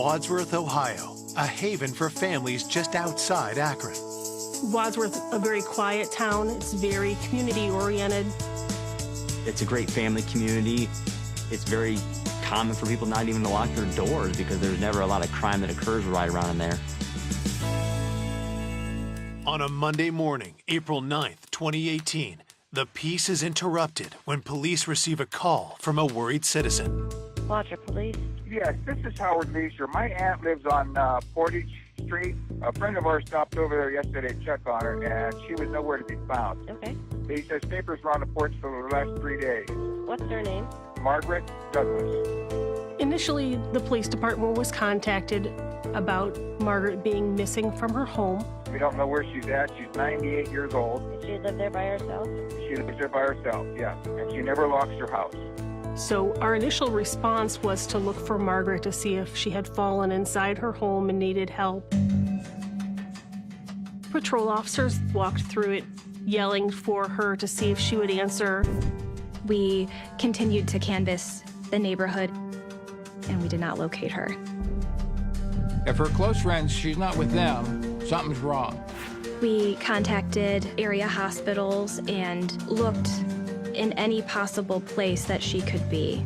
Wadsworth, Ohio, a haven for families just outside Akron. Wadsworth, a very quiet town. It's very community-oriented. It's a great family community. It's very common for people not even to lock their doors because there's never a lot of crime that occurs right around in there. On a Monday morning, April 9th, 2018, the peace is interrupted when police receive a call from a worried citizen. Wadsworth Police. Yes, this is Howard Leisure. My aunt lives on Portage Street. A friend of ours stopped over there yesterday to check on her, and she was nowhere to be found. Okay. He says papers were on the porch for the last 3 days. What's their name? Margaret Douglas. Initially, the police department was contacted about Margaret being missing from her home. We don't know where she's at. She's 98 years old. Did she live there by herself? She lives there by herself, yes. And she never locks her house. So our initial response was to look for Margaret to see if she had fallen inside her home and needed help. Patrol officers walked through it, yelling for her to see if she would answer. We continued to canvass the neighborhood, and we did not locate her. If her close friends, she's not with them, something's wrong. We contacted area hospitals and looked in any possible place that she could be.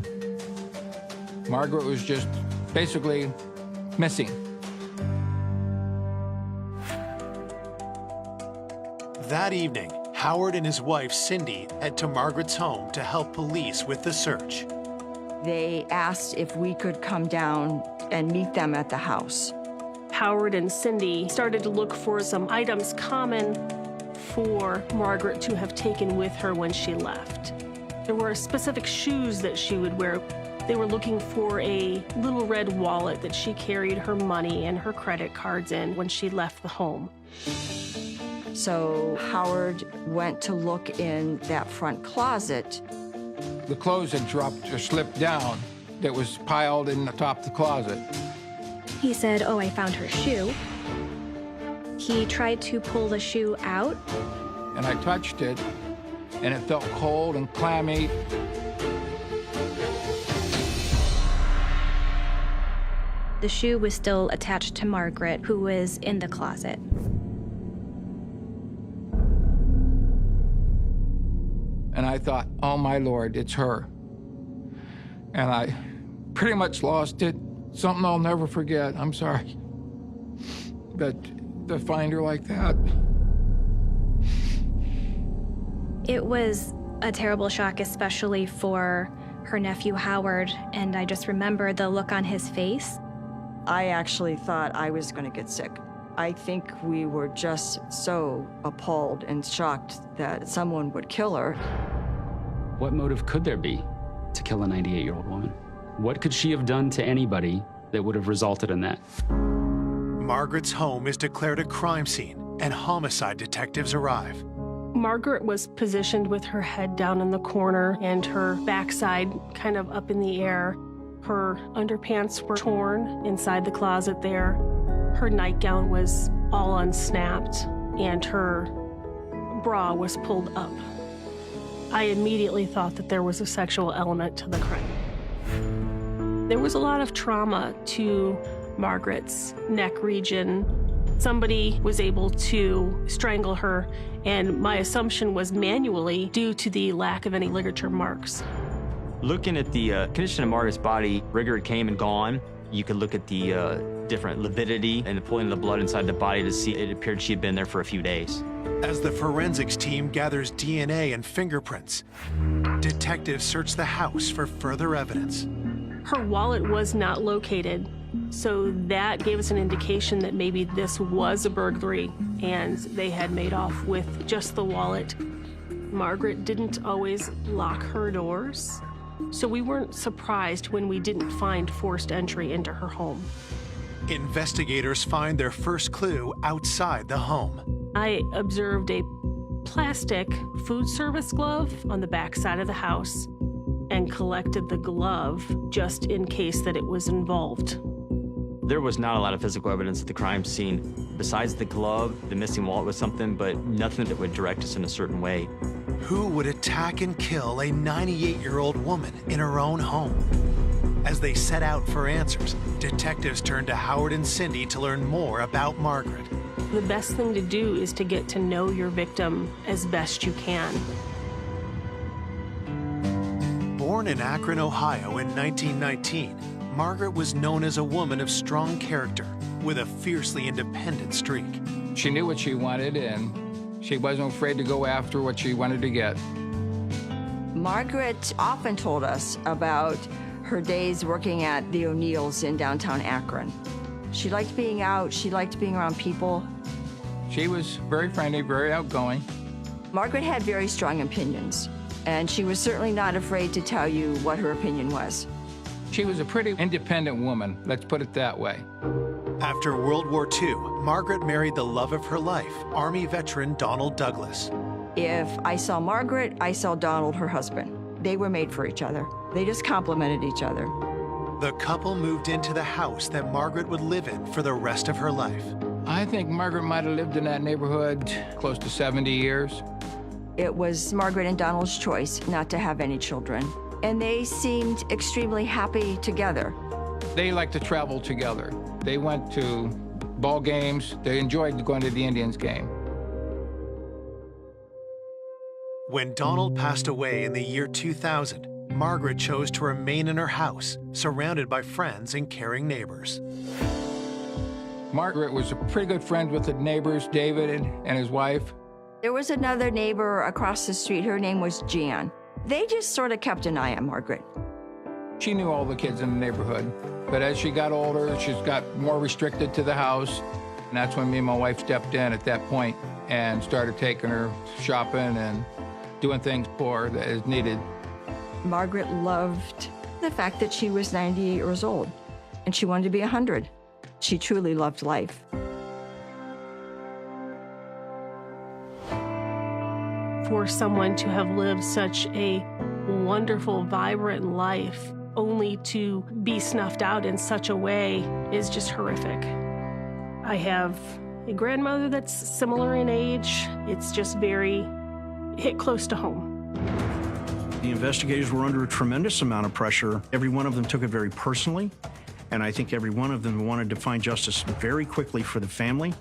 Margaret was just basically missing. That evening, Howard and his wife, Cindy, head to Margaret's home to help police with the search. They asked if we could come down and meet them at the house. Howard and Cindy started to look for some items common for Margaret to have taken with her when she left. There were specific shoes that she would wear. They were looking for a little red wallet that she carried her money and her credit cards in when she left the home. So Howard went to look in that front closet. The clothes had dropped or slipped down that was piled in the top of the closet. He said, "Oh, I found her shoe." He tried to pull the shoe out. And I touched it, and it felt cold and clammy. The shoe was still attached to Margaret, who was in the closet. And I thought, oh my Lord, it's her. And I pretty much lost it. Something I'll never forget, I'm sorry. But to find her like that. It was a terrible shock, especially for her nephew Howard, and I just remember the look on his face. I actually thought I was going to get sick. I think we were just so appalled and shocked that someone would kill her. What motive could there be to kill a 98-year-old woman? What could she have done to anybody that would have resulted in that? Margaret's home is declared a crime scene, and homicide detectives arrive. Margaret was positioned with her head down in the corner and her backside kind of up in the air. Her underpants were torn inside the closet there. Her nightgown was all unsnapped, and her bra was pulled up. I immediately thought that there was a sexual element to the crime. There was a lot of trauma to Margaret's neck region. Somebody was able to strangle her, and my assumption was manually due to the lack of any ligature marks. Looking at the condition of Margaret's body, rigor had came and gone. You could look at the different lividity and the pulling of the blood inside the body to see it appeared she had been there for a few days. As the forensics team gathers DNA and fingerprints, detectives search the house for further evidence. Her wallet was not located, so that gave us an indication that maybe this was a burglary and they had made off with just the wallet. Margaret didn't always lock her doors, so we weren't surprised when we didn't find forced entry into her home. Investigators find their first clue outside the home. I observed a plastic food service glove on the back side of the house and collected the glove just in case that it was involved. There was not a lot of physical evidence at the crime scene. Besides the glove, the missing wallet was something, but nothing that would direct us in a certain way. Who would attack and kill a 98-year-old woman in her own home? As they set out for answers, detectives turned to Howard and Cindy to learn more about Margaret. The best thing to do is to get to know your victim as best you can. Born in Akron, Ohio in 1919, Margaret was known as a woman of strong character with a fiercely independent streak. She knew what she wanted, and she wasn't afraid to go after what she wanted to get. Margaret often told us about her days working at the O'Neills in downtown Akron. She liked being out, she liked being around people. She was very friendly, very outgoing. Margaret had very strong opinions, and she was certainly not afraid to tell you what her opinion was. She was a pretty independent woman, let's put it that way. After World War II, Margaret married the love of her life, Army veteran Donald Douglas. If I saw Margaret, I saw Donald, her husband. They were made for each other. They just complemented each other. The couple moved into the house that Margaret would live in for the rest of her life. I think Margaret might have lived in that neighborhood close to 70 years. It was Margaret and Donald's choice not to have any children, and they seemed extremely happy together. They liked to travel together. They went to ball games. They enjoyed going to the Indians game. When Donald passed away in the year 2000, Margaret chose to remain in her house, surrounded by friends and caring neighbors. Margaret was a pretty good friend with the neighbors, David and his wife. There was another neighbor across the street. Her name was Jan. They just sort of kept an eye on Margaret. She knew all the kids in the neighborhood, but as she got older, she's got more restricted to the house. And that's when me and my wife stepped in at that point and started taking her shopping and doing things for her that is needed. Margaret loved the fact that she was 98 years old, and she wanted to be 100. She truly loved life. For someone to have lived such a wonderful, vibrant life, only to be snuffed out in such a way is just horrific. I have a grandmother that's similar in age. It's just very hit close to home. The investigators were under a tremendous amount of pressure. Every one of them took it very personally, and I think every one of them wanted to find justice very quickly for the family.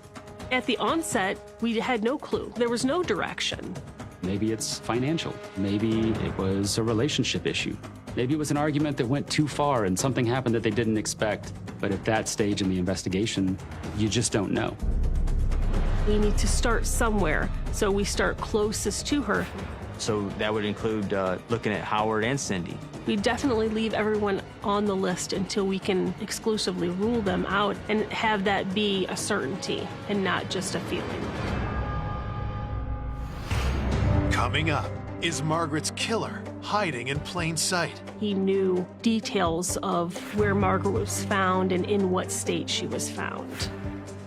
At the onset, we had no clue. There was no direction. Maybe it's financial. Maybe it was a relationship issue. Maybe it was an argument that went too far and something happened that they didn't expect. But at that stage in the investigation, you just don't know. We need to start somewhere, so we start closest to her. So that would include looking at Howard and Cindy. We definitely leave everyone on the list until we can exclusively rule them out and have that be a certainty and not just a feeling. Coming up, is Margaret's killer hiding in plain sight? He knew details of where Margaret was found and in what state she was found.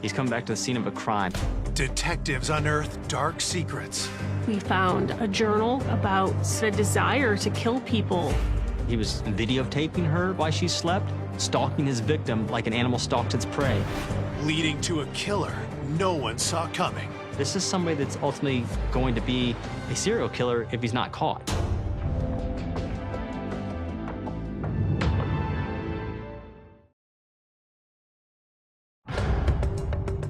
He's come back to the scene of a crime. Detectives unearth dark secrets. We found a journal about a desire to kill people. He was videotaping her while she slept, stalking his victim like an animal stalks its prey. Leading to a killer no one saw coming. This is somebody that's ultimately going to be a serial killer if he's not caught.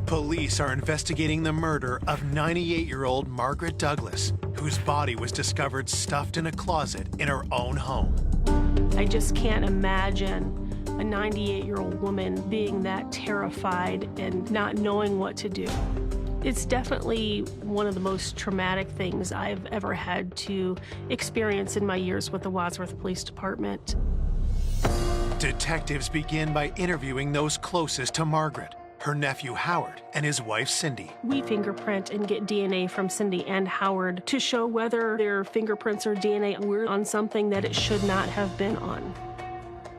Police are investigating the murder of 98-year-old Margaret Douglas, whose body was discovered stuffed in a closet in her own home. I just can't imagine a 98-year-old woman being that terrified and not knowing what to do. It's definitely one of the most traumatic things I've ever had to experience in my years with the Wadsworth Police Department. Detectives begin by interviewing those closest to Margaret, her nephew Howard, and his wife Cindy. We fingerprint and get DNA from Cindy and Howard to show whether their fingerprints or DNA were on something that it should not have been on.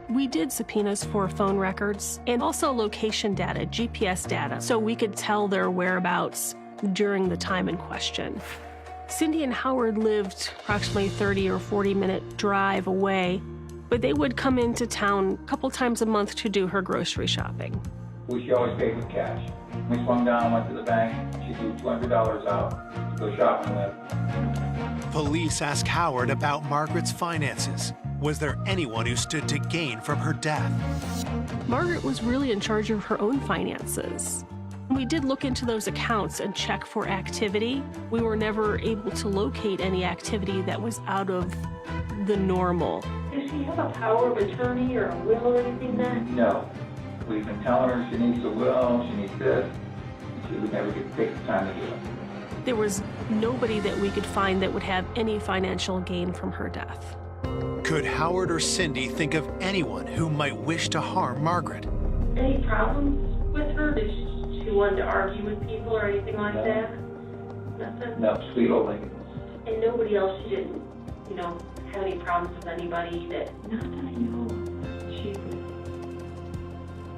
We did subpoenas for phone records and also location data, GPS data, so we could tell their whereabouts during the time in question. Cindy and Howard lived approximately 30 or 40-minute drive away, but they would come into town a couple times a month to do her grocery shopping. She always paid with cash. We swung down, went to the bank, she threw $200 out to go shopping with. Police ask Howard about Margaret's finances. Was there anyone who stood to gain from her death? Margaret was really in charge of her own finances. We did look into those accounts and check for activity. We were never able to locate any activity that was out of the normal. Does she have a power of attorney or a will or anything then? No. We've been telling her she needs a will, she needs this. She would never take the time to do it. There was nobody that we could find that would have any financial gain from her death. Could Howard or Cindy think of anyone who might wish to harm Margaret? Any problems with her? Did she want to argue with people or anything like that? Nothing? No, sweet old lady. And nobody else, she didn't, have any problems with anybody that... Not that I know of. She was...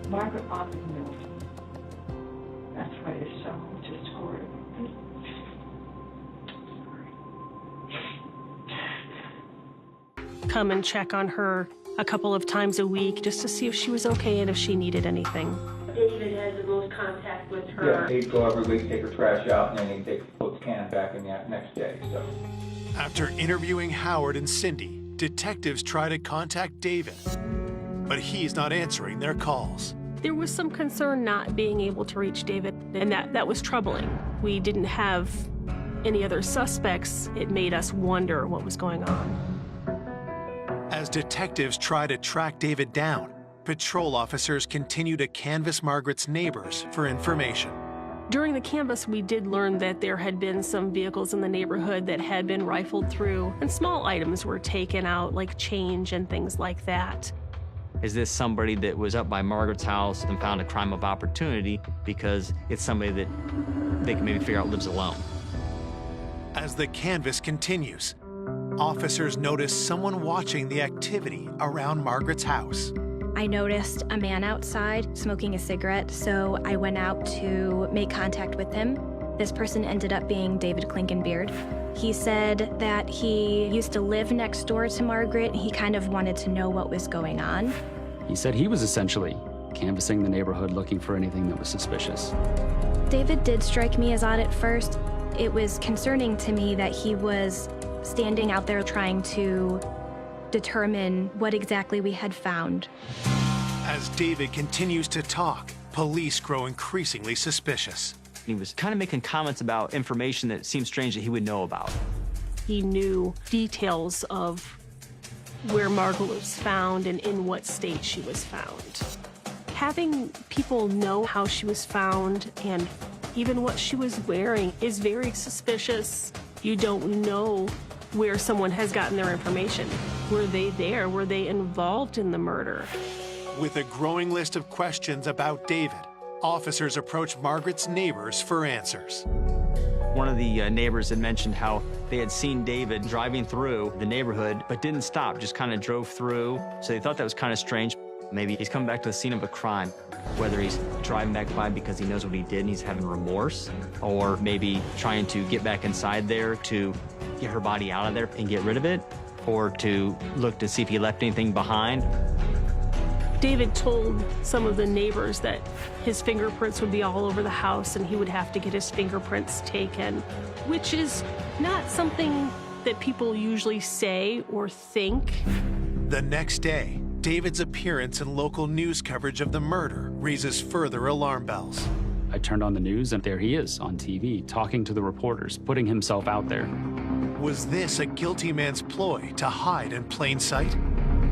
Margaret often knew. That's why it's so just horrible. Come and check on her a couple of times a week just to see if she was okay and if she needed anything. David has the most contact with her. Yeah, he'd go every week, take her trash out, and then he'd put the can back in the next day, so. After interviewing Howard and Cindy, detectives try to contact David, but he's not answering their calls. There was some concern not being able to reach David, and that was troubling. We didn't have any other suspects. It made us wonder what was going on. As detectives try to track David down, patrol officers continue to canvass Margaret's neighbors for information. During the canvass, we did learn that there had been some vehicles in the neighborhood that had been rifled through, and small items were taken out, like change and things like that. Is this somebody that was up by Margaret's house and found a crime of opportunity because it's somebody that they can maybe figure out lives alone? As the canvass continues, officers notice someone watching the activity around Margaret's house. I noticed a man outside smoking a cigarette, so I went out to make contact with him. This person ended up being David Klinkenbeard. He said that he used to live next door to Margaret. He kind of wanted to know what was going on. He said he was essentially canvassing the neighborhood looking for anything that was suspicious. David did strike me as odd at first. It was concerning to me that he was standing out there trying to determine what exactly we had found. As David continues to talk, police grow increasingly suspicious. He was kind of making comments about information that seemed strange that he would know about. He knew details of where Margaret was found and in what state she was found. Having people know how she was found and even what she was wearing is very suspicious. You don't know where someone has gotten their information. Were they there? Were they involved in the murder? With a growing list of questions about David, officers approach Margaret's neighbors for answers. One of the neighbors had mentioned how they had seen David driving through the neighborhood, but didn't stop, just kind of drove through. So they thought that was kind of strange. Maybe he's coming back to the scene of a crime, whether he's driving back by because he knows what he did and he's having remorse, or maybe trying to get back inside there to get her body out of there and get rid of it, or to look to see if he left anything behind. David told some of the neighbors that his fingerprints would be all over the house and he would have to get his fingerprints taken, which is not something that people usually say or think. The next day, David's appearance in local news coverage of the murder raises further alarm bells. I turned on the news and there he is on TV, talking to the reporters, putting himself out there. Was this a guilty man's ploy to hide in plain sight?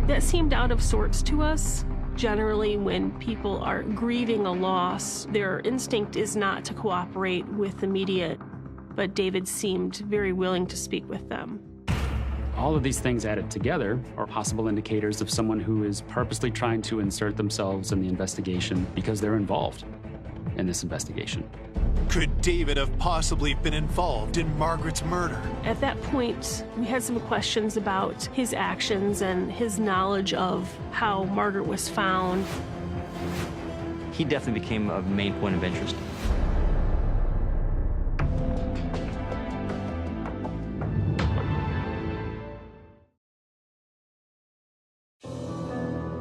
That seemed out of sorts to us. Generally, when people are grieving a loss, their instinct is not to cooperate with the media, but David seemed very willing to speak with them. All of these things added together are possible indicators of someone who is purposely trying to insert themselves in the investigation because they're involved in this investigation. Could David have possibly been involved in Margaret's murder? At that point, we had some questions about his actions and his knowledge of how Margaret was found. He definitely became a main point of interest.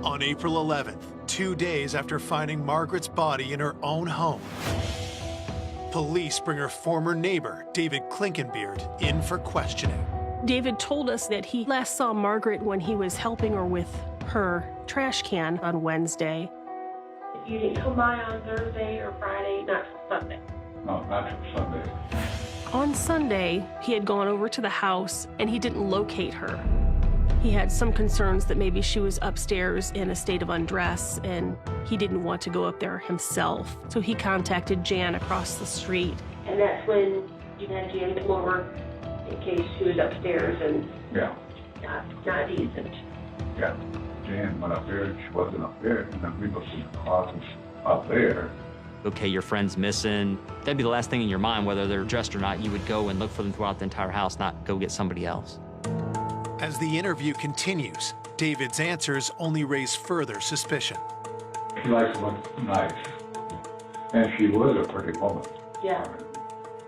On April 11th, 2 days after finding Margaret's body in her own home, police bring her former neighbor, David Klinkenbeard, in for questioning. David told us that he last saw Margaret when he was helping her with her trash can on Wednesday. You didn't come by on Thursday or Friday, not Sunday? No, not till Sunday. On Sunday, he had gone over to the house and he didn't locate her. He had some concerns that maybe she was upstairs in a state of undress and he didn't want to go up there himself. So he contacted Jan across the street. And that's when you had Jan come over in case she was upstairs and Yeah, not decent. yeah. Jan went up there, she wasn't up there, and then we looked in the closets up there. Okay, your friend's missing. That'd be the last thing in your mind, whether they're dressed or not. You would go and look for them throughout the entire house, not go get somebody else. As the interview continues, David's answers only raise further suspicion. She likes to look nice, and she was a pretty woman. Yeah.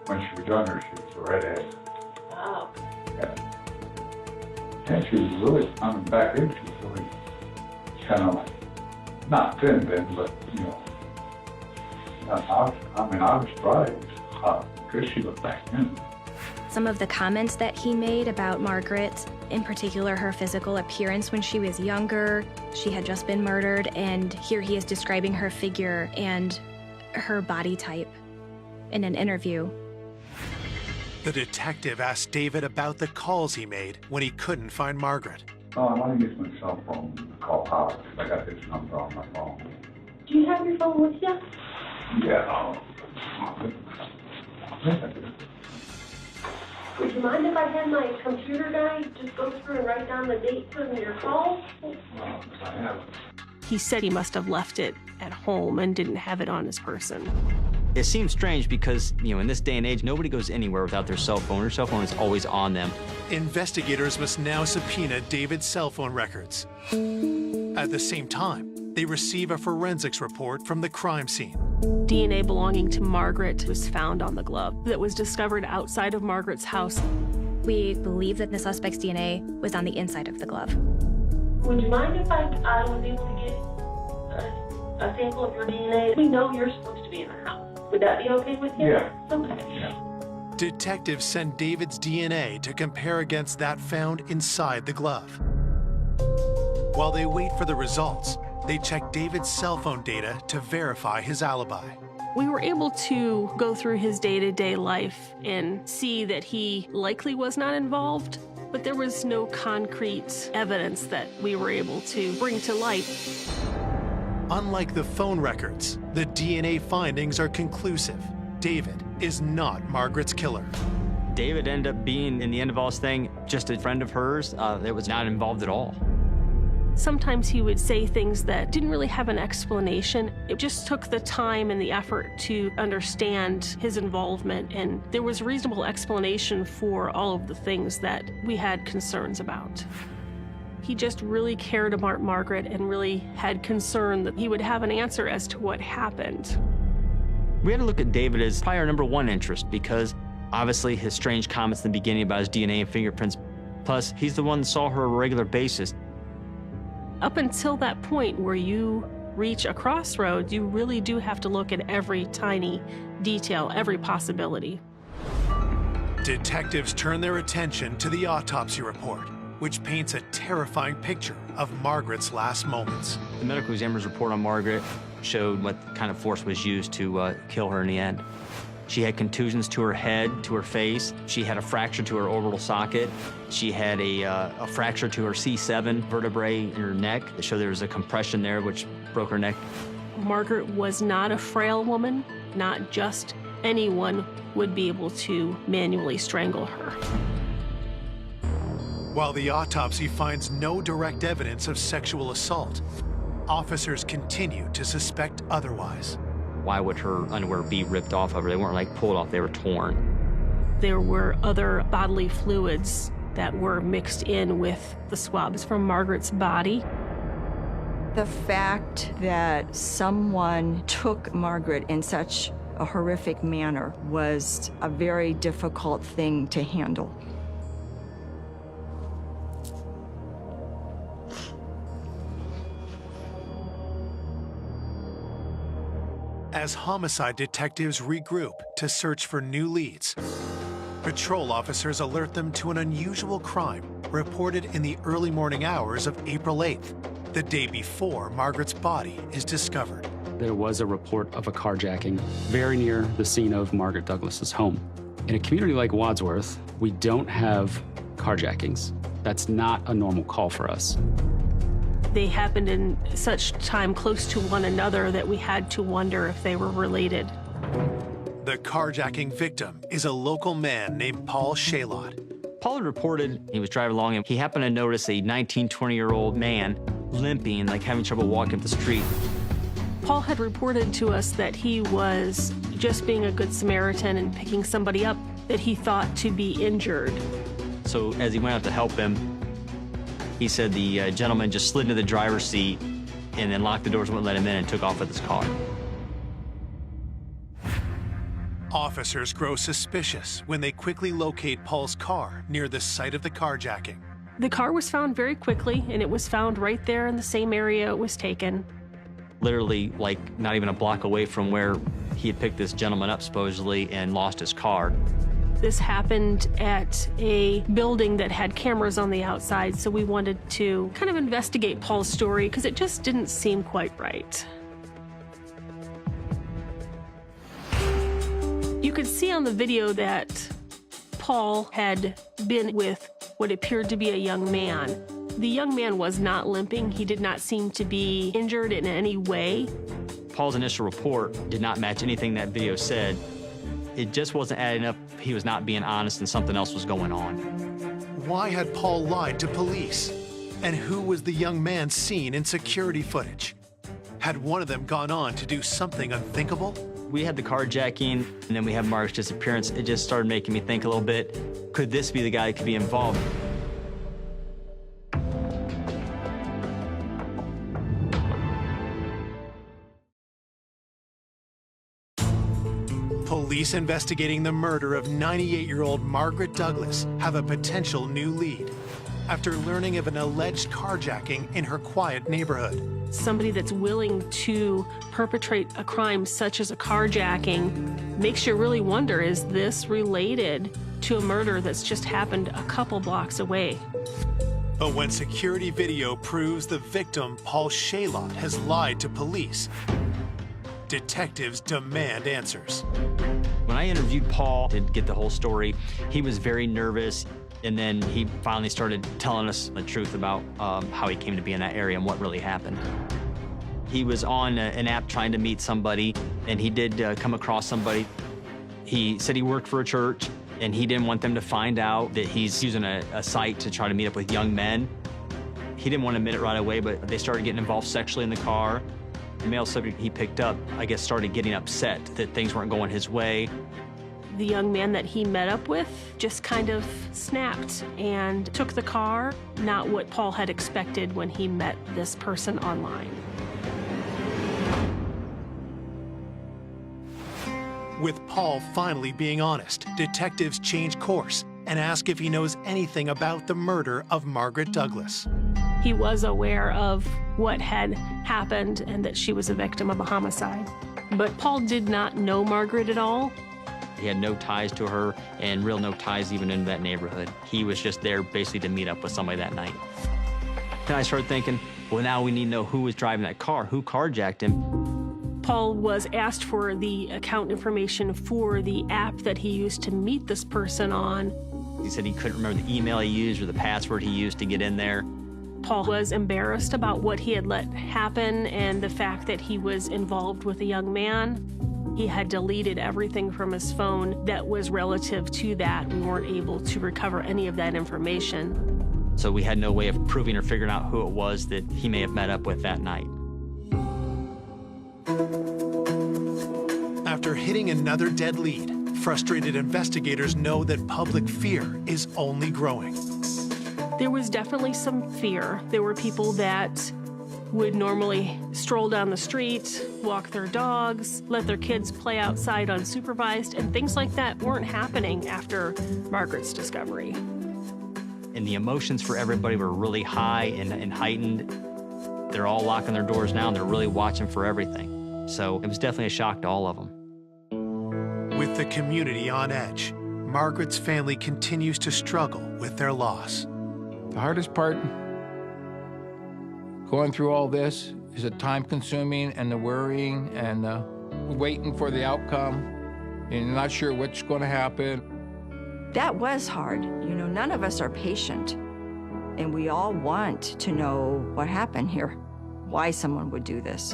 When she was younger, she was a redhead. Wow. And she was really, back then, she was really kind of like, not thin then, but, you know, I was surprised how good she looked back then. Some of the comments that he made about Margaret, in particular her physical appearance when she was younger, she had just been murdered, and here he is describing her figure and her body type in an interview. The detective asked David about the calls he made when he couldn't find Margaret. Oh, I want to use my cell phone to call Howard. I got his number on my phone. Do you have your phone with you? Yeah. Would you mind if I had my computer guy just go through and write down the dates of your calls? I have. He said he must have left it at home and didn't have it on his person. It seems strange because, you know, in this day and age, nobody goes anywhere without their cell phone. Their cell phone is always on them. Investigators must now subpoena David's cell phone records. At the same time, they receive a forensics report from the crime scene. DNA belonging to Margaret was found on the glove that was discovered outside of Margaret's house. We believe that the suspect's DNA was on the inside of the glove. Would you mind if I was able to get a sample of your DNA? We know you're supposed to be in the house. Would that be okay with you? Yeah. Okay. Yeah. Detectives send David's DNA to compare against that found inside the glove. While they wait for the results, they check David's cell phone data to verify his alibi. We were able to go through his day-to-day life and see that he likely was not involved, but there was no concrete evidence that we were able to bring to light. Unlike the phone records, the DNA findings are conclusive. David is not Margaret's killer. David ended up being, in the end of all this thing, just a friend of hers that was not involved at all. Sometimes he would say things that didn't really have an explanation. It just took the time and the effort to understand his involvement, and there was reasonable explanation for all of the things that we had concerns about. He just really cared about Margaret and really had concern that he would have an answer as to what happened. We had to look at David as probably our number one interest because obviously his strange comments in the beginning about his DNA and fingerprints, plus he's the one that saw her on a regular basis. Up until that point where you reach a crossroads, you really do have to look at every tiny detail, every possibility. Detectives turn their attention to the autopsy report, which paints a terrifying picture of Margaret's last moments. The medical examiner's report on Margaret showed what kind of force was used to kill her in the end. She had contusions to her head, to her face. She had a fracture to her orbital socket. She had a fracture to her C7 vertebrae in her neck. It showed there was a compression there, which broke her neck. Margaret was not a frail woman. Not just anyone would be able to manually strangle her. While the autopsy finds no direct evidence of sexual assault, officers continue to suspect otherwise. Why would her underwear be ripped off of her? They weren't like pulled off, they were torn. There were other bodily fluids that were mixed in with the swabs from Margaret's body. The fact that someone took Margaret in such a horrific manner was a very difficult thing to handle. As homicide detectives regroup to search for new leads, Patrol officers alert them to an unusual crime reported in the early morning hours of April 8th, the day before Margaret's body is discovered. There was a report of a carjacking very near the scene of Margaret Douglas's home. In a community like Wadsworth, we don't have carjackings. That's not a normal call for us. They happened in such time close to one another that we had to wonder if they were related. The carjacking victim is a local man named Paul Shalott. Paul had reported he was driving along and he happened to notice a 19, 20-year-old man limping, like having trouble walking up the street. Paul had reported to us that he was just being a good Samaritan and picking somebody up that he thought to be injured. So as he went out to help him, he said the gentleman just slid into the driver's seat and then locked the doors, wouldn't let him in, and took off with his car. Officers grow suspicious when they quickly locate Paul's car near the site of the carjacking. The car was found very quickly, and it was found right there in the same area it was taken. Literally, like, not even a block away from where he had picked this gentleman up, supposedly, and lost his car. This happened at a building that had cameras on the outside, so we wanted to kind of investigate Paul's story because it just didn't seem quite right. You could see on the video that Paul had been with what appeared to be a young man. The young man was not limping. He did not seem to be injured in any way. Paul's initial report did not match anything that video said. It just wasn't adding up. He was not being honest and something else was going on. Why had Paul lied to police? And who was the young man seen in security footage? Had one of them gone on to do something unthinkable? We had the carjacking, and then we had Margaret's disappearance. It just started making me think a little bit, could this be the guy that could be involved? Police investigating the murder of 98-year-old Margaret Douglas have a potential new lead after learning of an alleged carjacking in her quiet neighborhood. Somebody that's willing to perpetrate a crime such as a carjacking makes you really wonder, is this related to a murder that's just happened a couple blocks away? But when security video proves the victim, Paul Shalott, has lied to police, detectives demand answers. When I interviewed Paul to get the whole story, he was very nervous, and then he finally started telling us the truth about how he came to be in that area and what really happened. He was on an app trying to meet somebody, and he did come across somebody. He said he worked for a church, and he didn't want them to find out that he's using a site to try to meet up with young men. He didn't want to admit it right away, but they started getting involved sexually in the car. The male subject he picked up, I guess, started getting upset that things weren't going his way. The young man that he met up with just kind of snapped and took the car, not what Paul had expected when he met this person online. With Paul finally being honest, detectives change course and ask if he knows anything about the murder of Margaret Douglas. He was aware of what had happened and that she was a victim of a homicide. But Paul did not know Margaret at all. He had no ties to her, and real no ties even in that neighborhood. He was just there basically to meet up with somebody that night. Then I started thinking, well, now we need to know who was driving that car, who carjacked him. Paul was asked for the account information for the app that he used to meet this person on. He said he couldn't remember the email he used or the password he used to get in there. Paul was embarrassed about what he had let happen and the fact that he was involved with a young man. He had deleted everything from his phone that was relative to that. We weren't able to recover any of that information. So we had no way of proving or figuring out who it was that he may have met up with that night. After hitting another dead lead, frustrated investigators know that public fear is only growing. There was definitely some fear. There were people that would normally stroll down the street, walk their dogs, let their kids play outside unsupervised, and things like that weren't happening after Margaret's discovery. And the emotions for everybody were really high and heightened. They're all locking their doors now, and they're really watching for everything. So it was definitely a shock to all of them. With the community on edge, Margaret's family continues to struggle with their loss. The hardest part going through all this is the time-consuming and the worrying and the waiting for the outcome, and you're not sure what's going to happen. That was hard. You know, none of us are patient, and we all want to know what happened here, why someone would do this.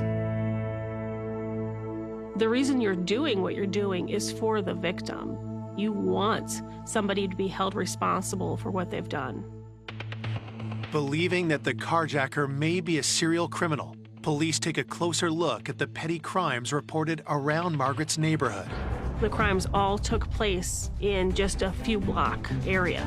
The reason you're doing what you're doing is for the victim. You want somebody to be held responsible for what they've done. Believing that the carjacker may be a serial criminal, police take a closer look at the petty crimes reported around Margaret's neighborhood. The crimes all took place in just a few block area.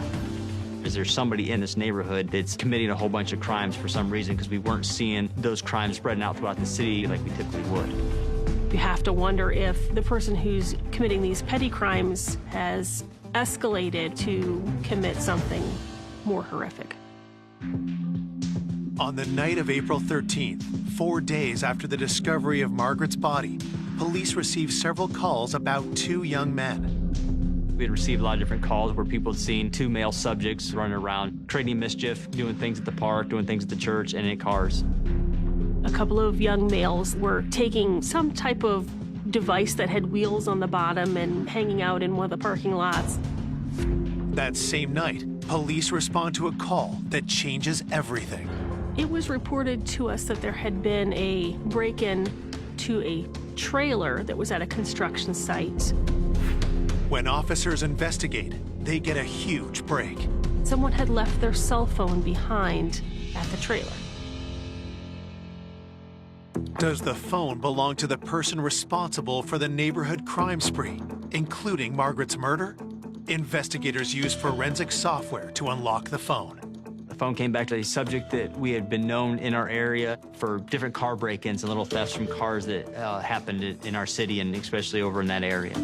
Is there somebody in this neighborhood that's committing a whole bunch of crimes for some reason, because we weren't seeing those crimes spreading out throughout the city like we typically would? You have to wonder if the person who's committing these petty crimes has escalated to commit something more horrific. On the night of April 13th, 4 days after the discovery of Margaret's body, police received several calls about 2 young men. We had received a lot of different calls where people had seen 2 male subjects running around, creating mischief, doing things at the park, doing things at the church, and in cars. A couple of young males were taking some type of device that had wheels on the bottom and hanging out in one of the parking lots. That same night, police respond to a call that changes everything. It was reported to us that there had been a break-in to a trailer that was at a construction site. When officers investigate, they get a huge break. Someone had left their cell phone behind at the trailer. Does the phone belong to the person responsible for the neighborhood crime spree, including Margaret's murder? Investigators used forensic software to unlock the phone. The phone came back to a subject that we had been known in our area for different car break-ins and little thefts from cars that happened in our city, and especially over in that area.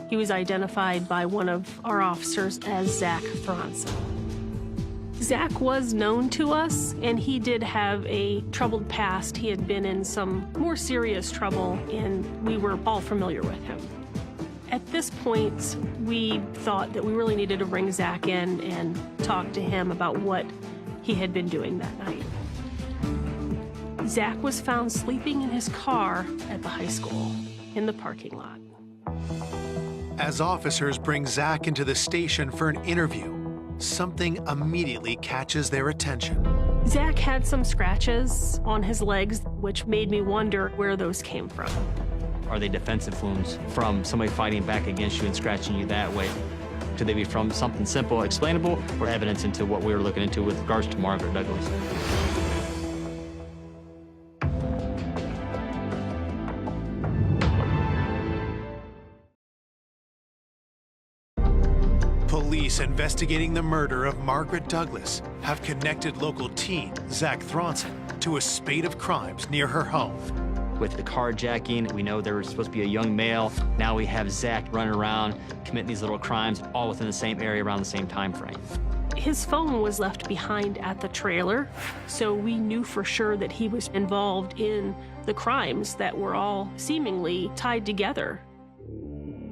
He was identified by one of our officers as Zach Thronson. Zach was known to us, and he did have a troubled past. He had been in some more serious trouble, and we were all familiar with him. At this point, we thought that we really needed to bring Zach in and talk to him about what he had been doing that night. Zach was found sleeping in his car at the high school in the parking lot. As officers bring Zach into the station for an interview, something immediately catches their attention. Zach had some scratches on his legs, which made me wonder where those came from. Are they defensive wounds from somebody fighting back against you and scratching you that way? Could they be from something simple, explainable, or evidence into what we were looking into with regards to Margaret Douglas? Police investigating the murder of Margaret Douglas have connected local teen Zach Thronson to a spate of crimes near her home. With the carjacking, we know there was supposed to be a young male. Now we have Zach running around, committing these little crimes, all within the same area around the same time frame. His phone was left behind at the trailer, so we knew for sure that he was involved in the crimes that were all seemingly tied together.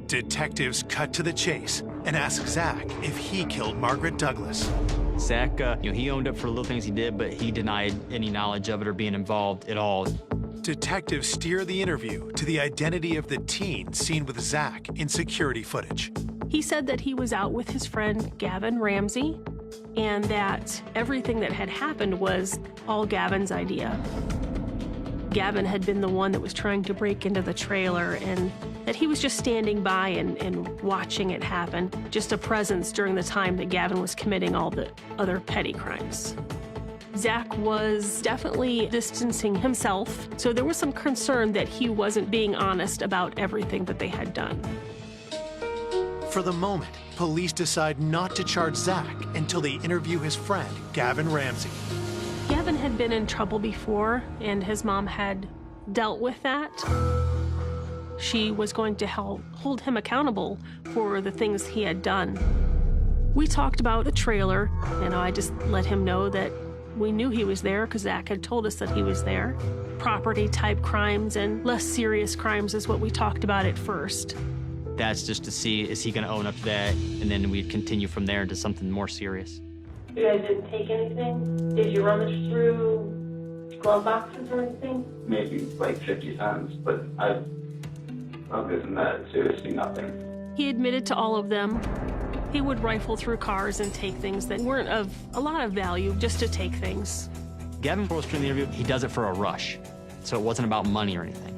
Detectives cut to the chase and ask Zach if he killed Margaret Douglas. Zach, he owned up for the little things he did, but he denied any knowledge of it or being involved at all. Detectives steer the interview to the identity of the teen seen with Zach in security footage. He said that he was out with his friend Gavin Ramsey, and that everything that had happened was all Gavin's idea. Gavin had been the one that was trying to break into the trailer, and that he was just standing by and watching it happen, just a presence during the time that Gavin was committing all the other petty crimes. Zach was definitely distancing himself, so there was some concern that he wasn't being honest about everything that they had done. For the moment, police decide not to charge Zach until they interview his friend, Gavin Ramsey. Gavin had been in trouble before, and his mom had dealt with that. She was going to hold him accountable for the things he had done. We talked about the trailer, and I just let him know that we knew he was there because Zach had told us that he was there. Property-type crimes and less serious crimes is what we talked about at first. That's just to see, is he going to own up to that? And then we'd continue from there into something more serious. You guys didn't take anything? Did you rummage through glove boxes or anything? Maybe like 50 times, but other than that, seriously nothing. He admitted to all of them. He would rifle through cars and take things that weren't of a lot of value, just to take things. Gavin Forrester in the interview, he does it for a rush. So it wasn't about money or anything.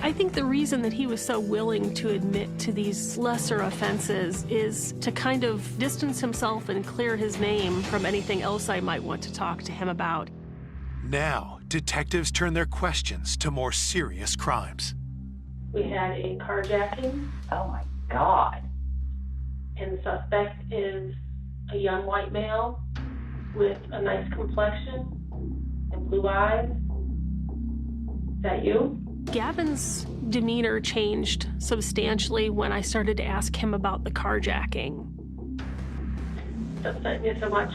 I think the reason that he was so willing to admit to these lesser offenses is to kind of distance himself and clear his name from anything else I might want to talk to him about. Now, detectives turn their questions to more serious crimes. We had a carjacking. Oh my God. And the suspect is a young white male with a nice complexion and blue eyes. Is that you? Gavin's demeanor changed substantially when I started to ask him about the carjacking. What's upsetting you so much?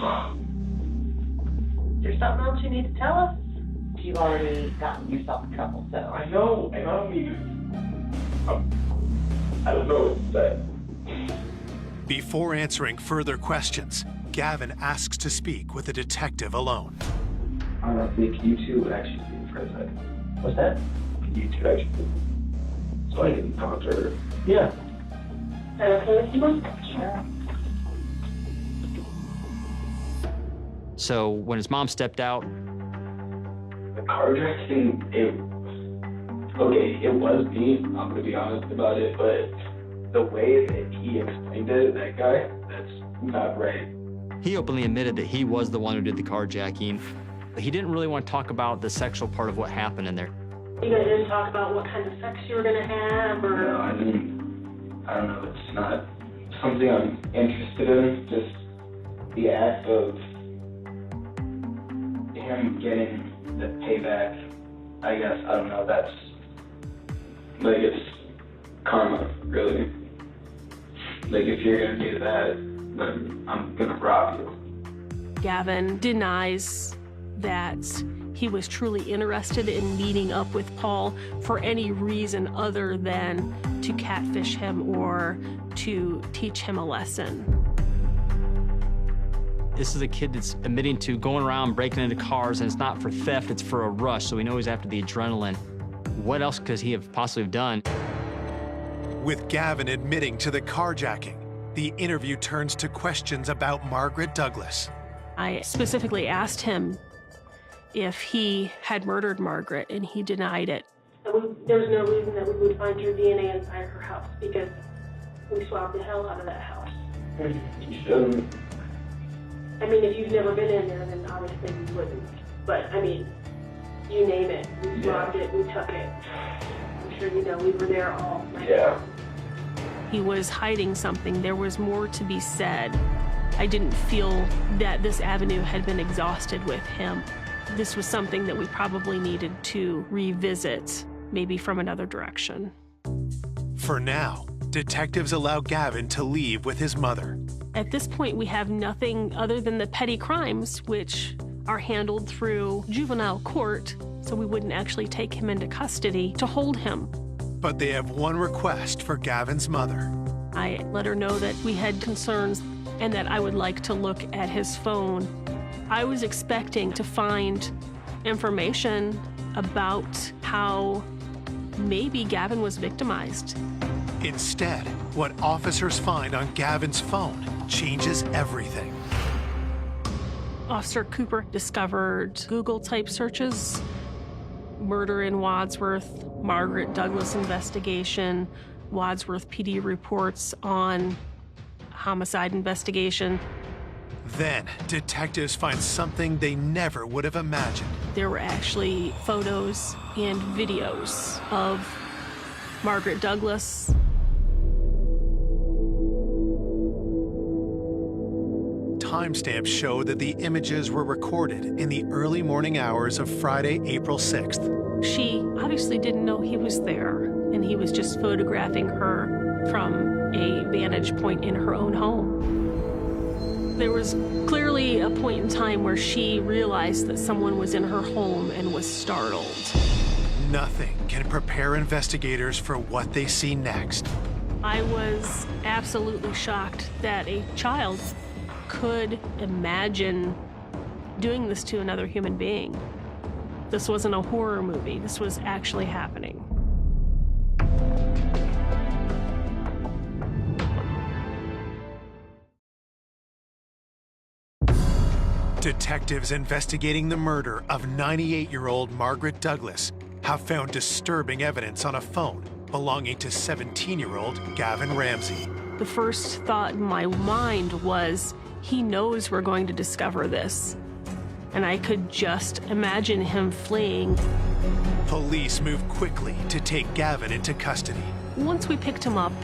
Is there something else you need to tell us? You've already gotten yourself in trouble, so. I know, and I don't need I don't know what to say. Before answering further questions, Gavin asks to speak with a detective alone. I don't think you two would actually be for a second. What's that? You two actually. So I can talk to her. Yeah. Okay with you? Sure. So when his mom stepped out, The carjacking, it was me, I'm gonna be honest about it, but the way that he explained it, that guy, that's not right. he openly admitted that he was the one who did the carjacking. But he didn't really want to talk about the sexual part of what happened in there. You guys didn't talk about what kind of sex you were gonna have, or? No, I didn't. I don't know, it's not something I'm interested in, just the act of him getting the payback, I guess, I don't know, that's, like, it's karma, really. Like, if you're gonna do that, then I'm gonna rob you. Gavin denies that he was truly interested in meeting up with Paul for any reason other than to catfish him or to teach him a lesson. This is a kid that's admitting to going around breaking into cars, and it's not for theft, it's for a rush, so we know he's after the adrenaline. What else could he have possibly done? With Gavin admitting to the carjacking, the interview turns to questions about Margaret Douglas. I specifically asked him if he had murdered Margaret, and he denied it. There's no reason that we would find your DNA inside her house, because we swabbed the hell out of that house. You shouldn't. I mean, if you've never been in there, then obviously we wouldn't. But, I mean, you name it. We swabbed it, we took it. I'm sure you know we were there all night. Yeah. He was hiding something. There was more to be said. I didn't feel that this avenue had been exhausted with him. This was something that we probably needed to revisit, maybe from another direction. For now, detectives allow Gavin to leave with his mother. At this point, we have nothing other than the petty crimes, which are handled through juvenile court, so we wouldn't actually take him into custody to hold him. But they have one request for Gavin's mother. I let her know that we had concerns and that I would like to look at his phone. I was expecting to find information about how maybe Gavin was victimized. Instead, what officers find on Gavin's phone changes everything. Officer Cooper discovered Google-type searches, murder in Wadsworth, Margaret Douglas investigation, Wadsworth PD reports on homicide investigation. Then, detectives find something they never would have imagined. There were actually photos and videos of Margaret Douglas. Timestamps show that the images were recorded in the early morning hours of Friday, April 6th. She obviously didn't know he was there, and he was just photographing her from a vantage point in her own home. There was clearly a point in time where she realized that someone was in her home and was startled. Nothing can prepare investigators for what they see next. I was absolutely shocked that a child could imagine doing this to another human being. This wasn't a horror movie. This was actually happening. Detectives investigating the murder of 98-year-old Margaret Douglas have found disturbing evidence on a phone belonging to 17-year-old Gavin Ramsey. The first thought in my mind was, he knows we're going to discover this. And I could just imagine him fleeing. Police moved quickly to take Gavin into custody. Once we picked him up,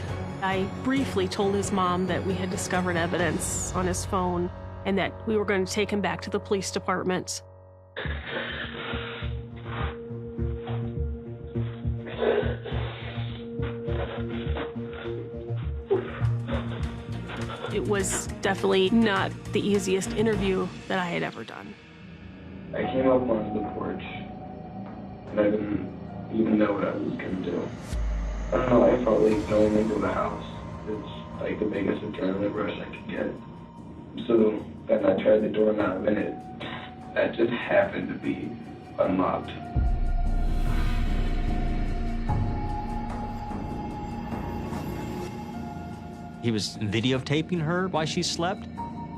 I briefly told his mom that we had discovered evidence on his phone and that we were going to take him back to the police department. It was definitely not the easiest interview that I had ever done. I came up onto the porch, and I didn't even know what I was going to do. I don't know, I felt like going into the house. It's like the biggest adrenaline rush I could get. So then I tried the doorknob, and that just happened to be unlocked. He was videotaping her while she slept,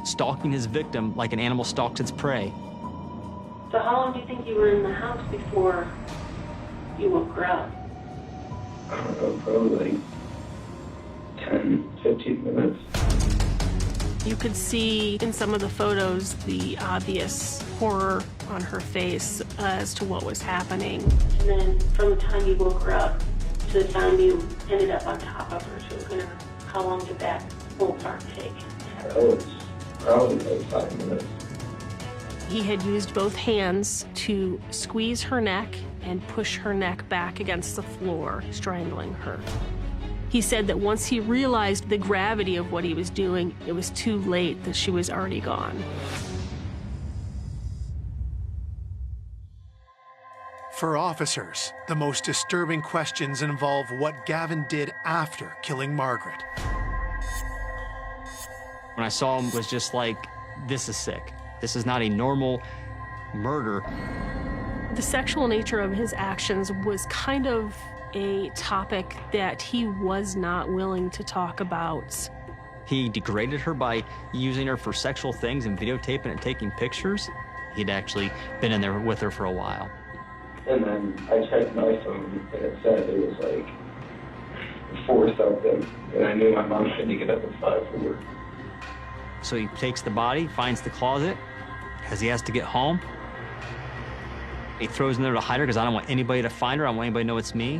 stalking his victim like an animal stalks its prey. So how long do you think you were in the house before you woke her up? I don't know, probably like 10, 15 minutes. You could see in some of the photos the obvious horror on her face as to what was happening. And then from the time you woke her up to the time you ended up on top of her, choking her, how long did that whole part take? Oh, it's probably like 5 minutes. He had used both hands to squeeze her neck and push her neck back against the floor, strangling her. He said that once he realized the gravity of what he was doing, it was too late, that she was already gone. For officers, the most disturbing questions involve what Gavin did after killing Margaret. When I saw him, it was just like, this is sick. This is not a normal murder. The sexual nature of his actions was kind of a topic that he was not willing to talk about. He degraded her by using her for sexual things and videotaping and taking pictures. He'd actually been in there with her for a while. And then I checked my phone, and it said it was like 4 something, and I knew my mom had to get up at 5 for work. So he takes the body, finds the closet, because he has to get home. He throws in there to hide her because I don't want anybody to find her. I don't want anybody to know it's me.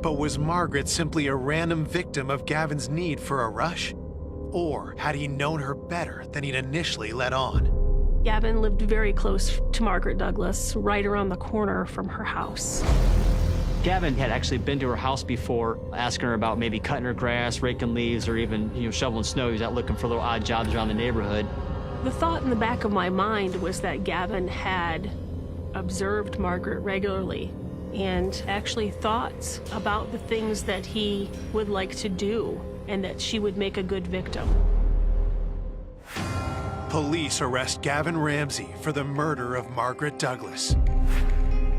But was Margaret simply a random victim of Gavin's need for a rush? Or had he known her better than he'd initially let on? Gavin lived very close to Margaret Douglas, right around the corner from her house. Gavin had actually been to her house before, asking her about maybe cutting her grass, raking leaves, or even, shoveling snow. He was out looking for little odd jobs around the neighborhood. The thought in the back of my mind was that Gavin had observed Margaret regularly and actually thought about the things that he would like to do and that she would make a good victim. Police arrest Gavin Ramsey for the murder of Margaret Douglas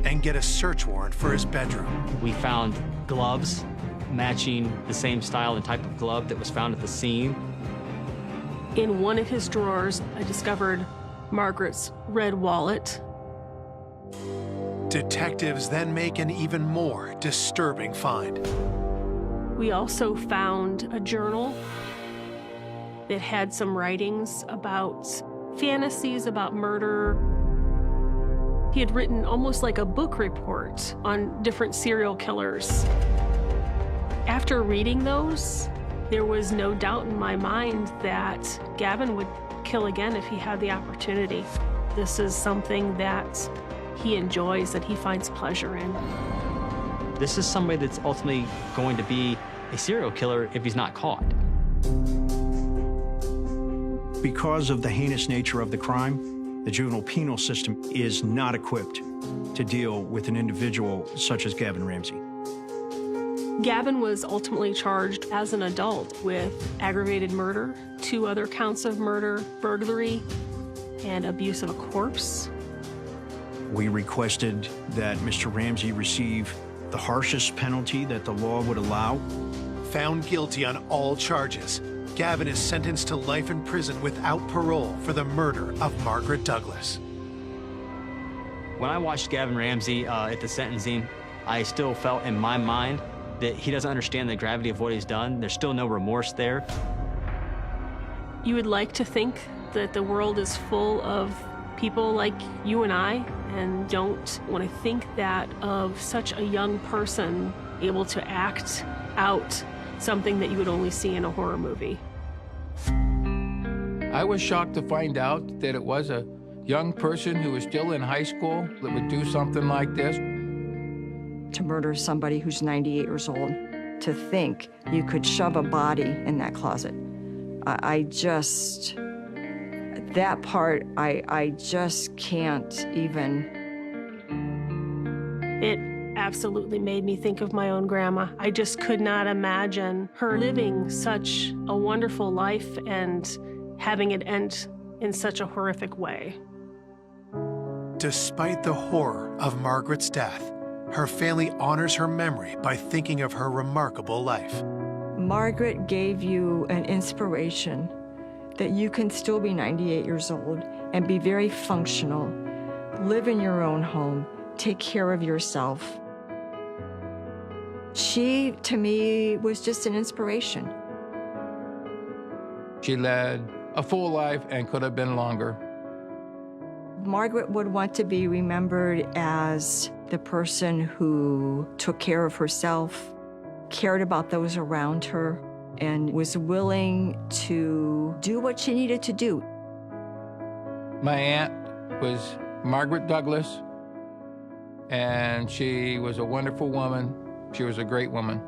and get a search warrant for his bedroom. We found gloves matching the same style and type of glove that was found at the scene. In one of his drawers, I discovered Margaret's red wallet. Detectives then make an even more disturbing find. We also found a journal that had some writings about fantasies about murder. He had written almost like a book report on different serial killers. After reading those, there was no doubt in my mind that Gavin would kill again if he had the opportunity. This is something that he enjoys, that he finds pleasure in. This is somebody that's ultimately going to be a serial killer if he's not caught. Because of the heinous nature of the crime, the juvenile penal system is not equipped to deal with an individual such as Gavin Ramsey. Gavin was ultimately charged as an adult with aggravated murder, 2 other counts of murder, burglary, and abuse of a corpse. We requested that Mr. Ramsey receive the harshest penalty that the law would allow. Found guilty on all charges, Gavin is sentenced to life in prison without parole for the murder of Margaret Douglas. When I watched Gavin Ramsey at the sentencing, I still felt in my mind that he doesn't understand the gravity of what he's done. There's still no remorse there. You would like to think that the world is full of people like you and I, and don't want to think that of such a young person able to act out something that you would only see in a horror movie. I was shocked to find out that it was a young person who was still in high school that would do something like this. To murder somebody who's 98 years old, to think you could shove a body in that closet. I just, that part, I just can't even. It absolutely made me think of my own grandma. I just could not imagine her living such a wonderful life and having it end in such a horrific way. Despite the horror of Margaret's death, her family honors her memory by thinking of her remarkable life. Margaret gave you an inspiration that you can still be 98 years old and be very functional, live in your own home, take care of yourself. She, to me, was just an inspiration. She led a full life and could have been longer. Margaret would want to be remembered as the person who took care of herself, cared about those around her, and was willing to do what she needed to do. My aunt was Margaret Douglas, and she was a wonderful woman. She was a great woman.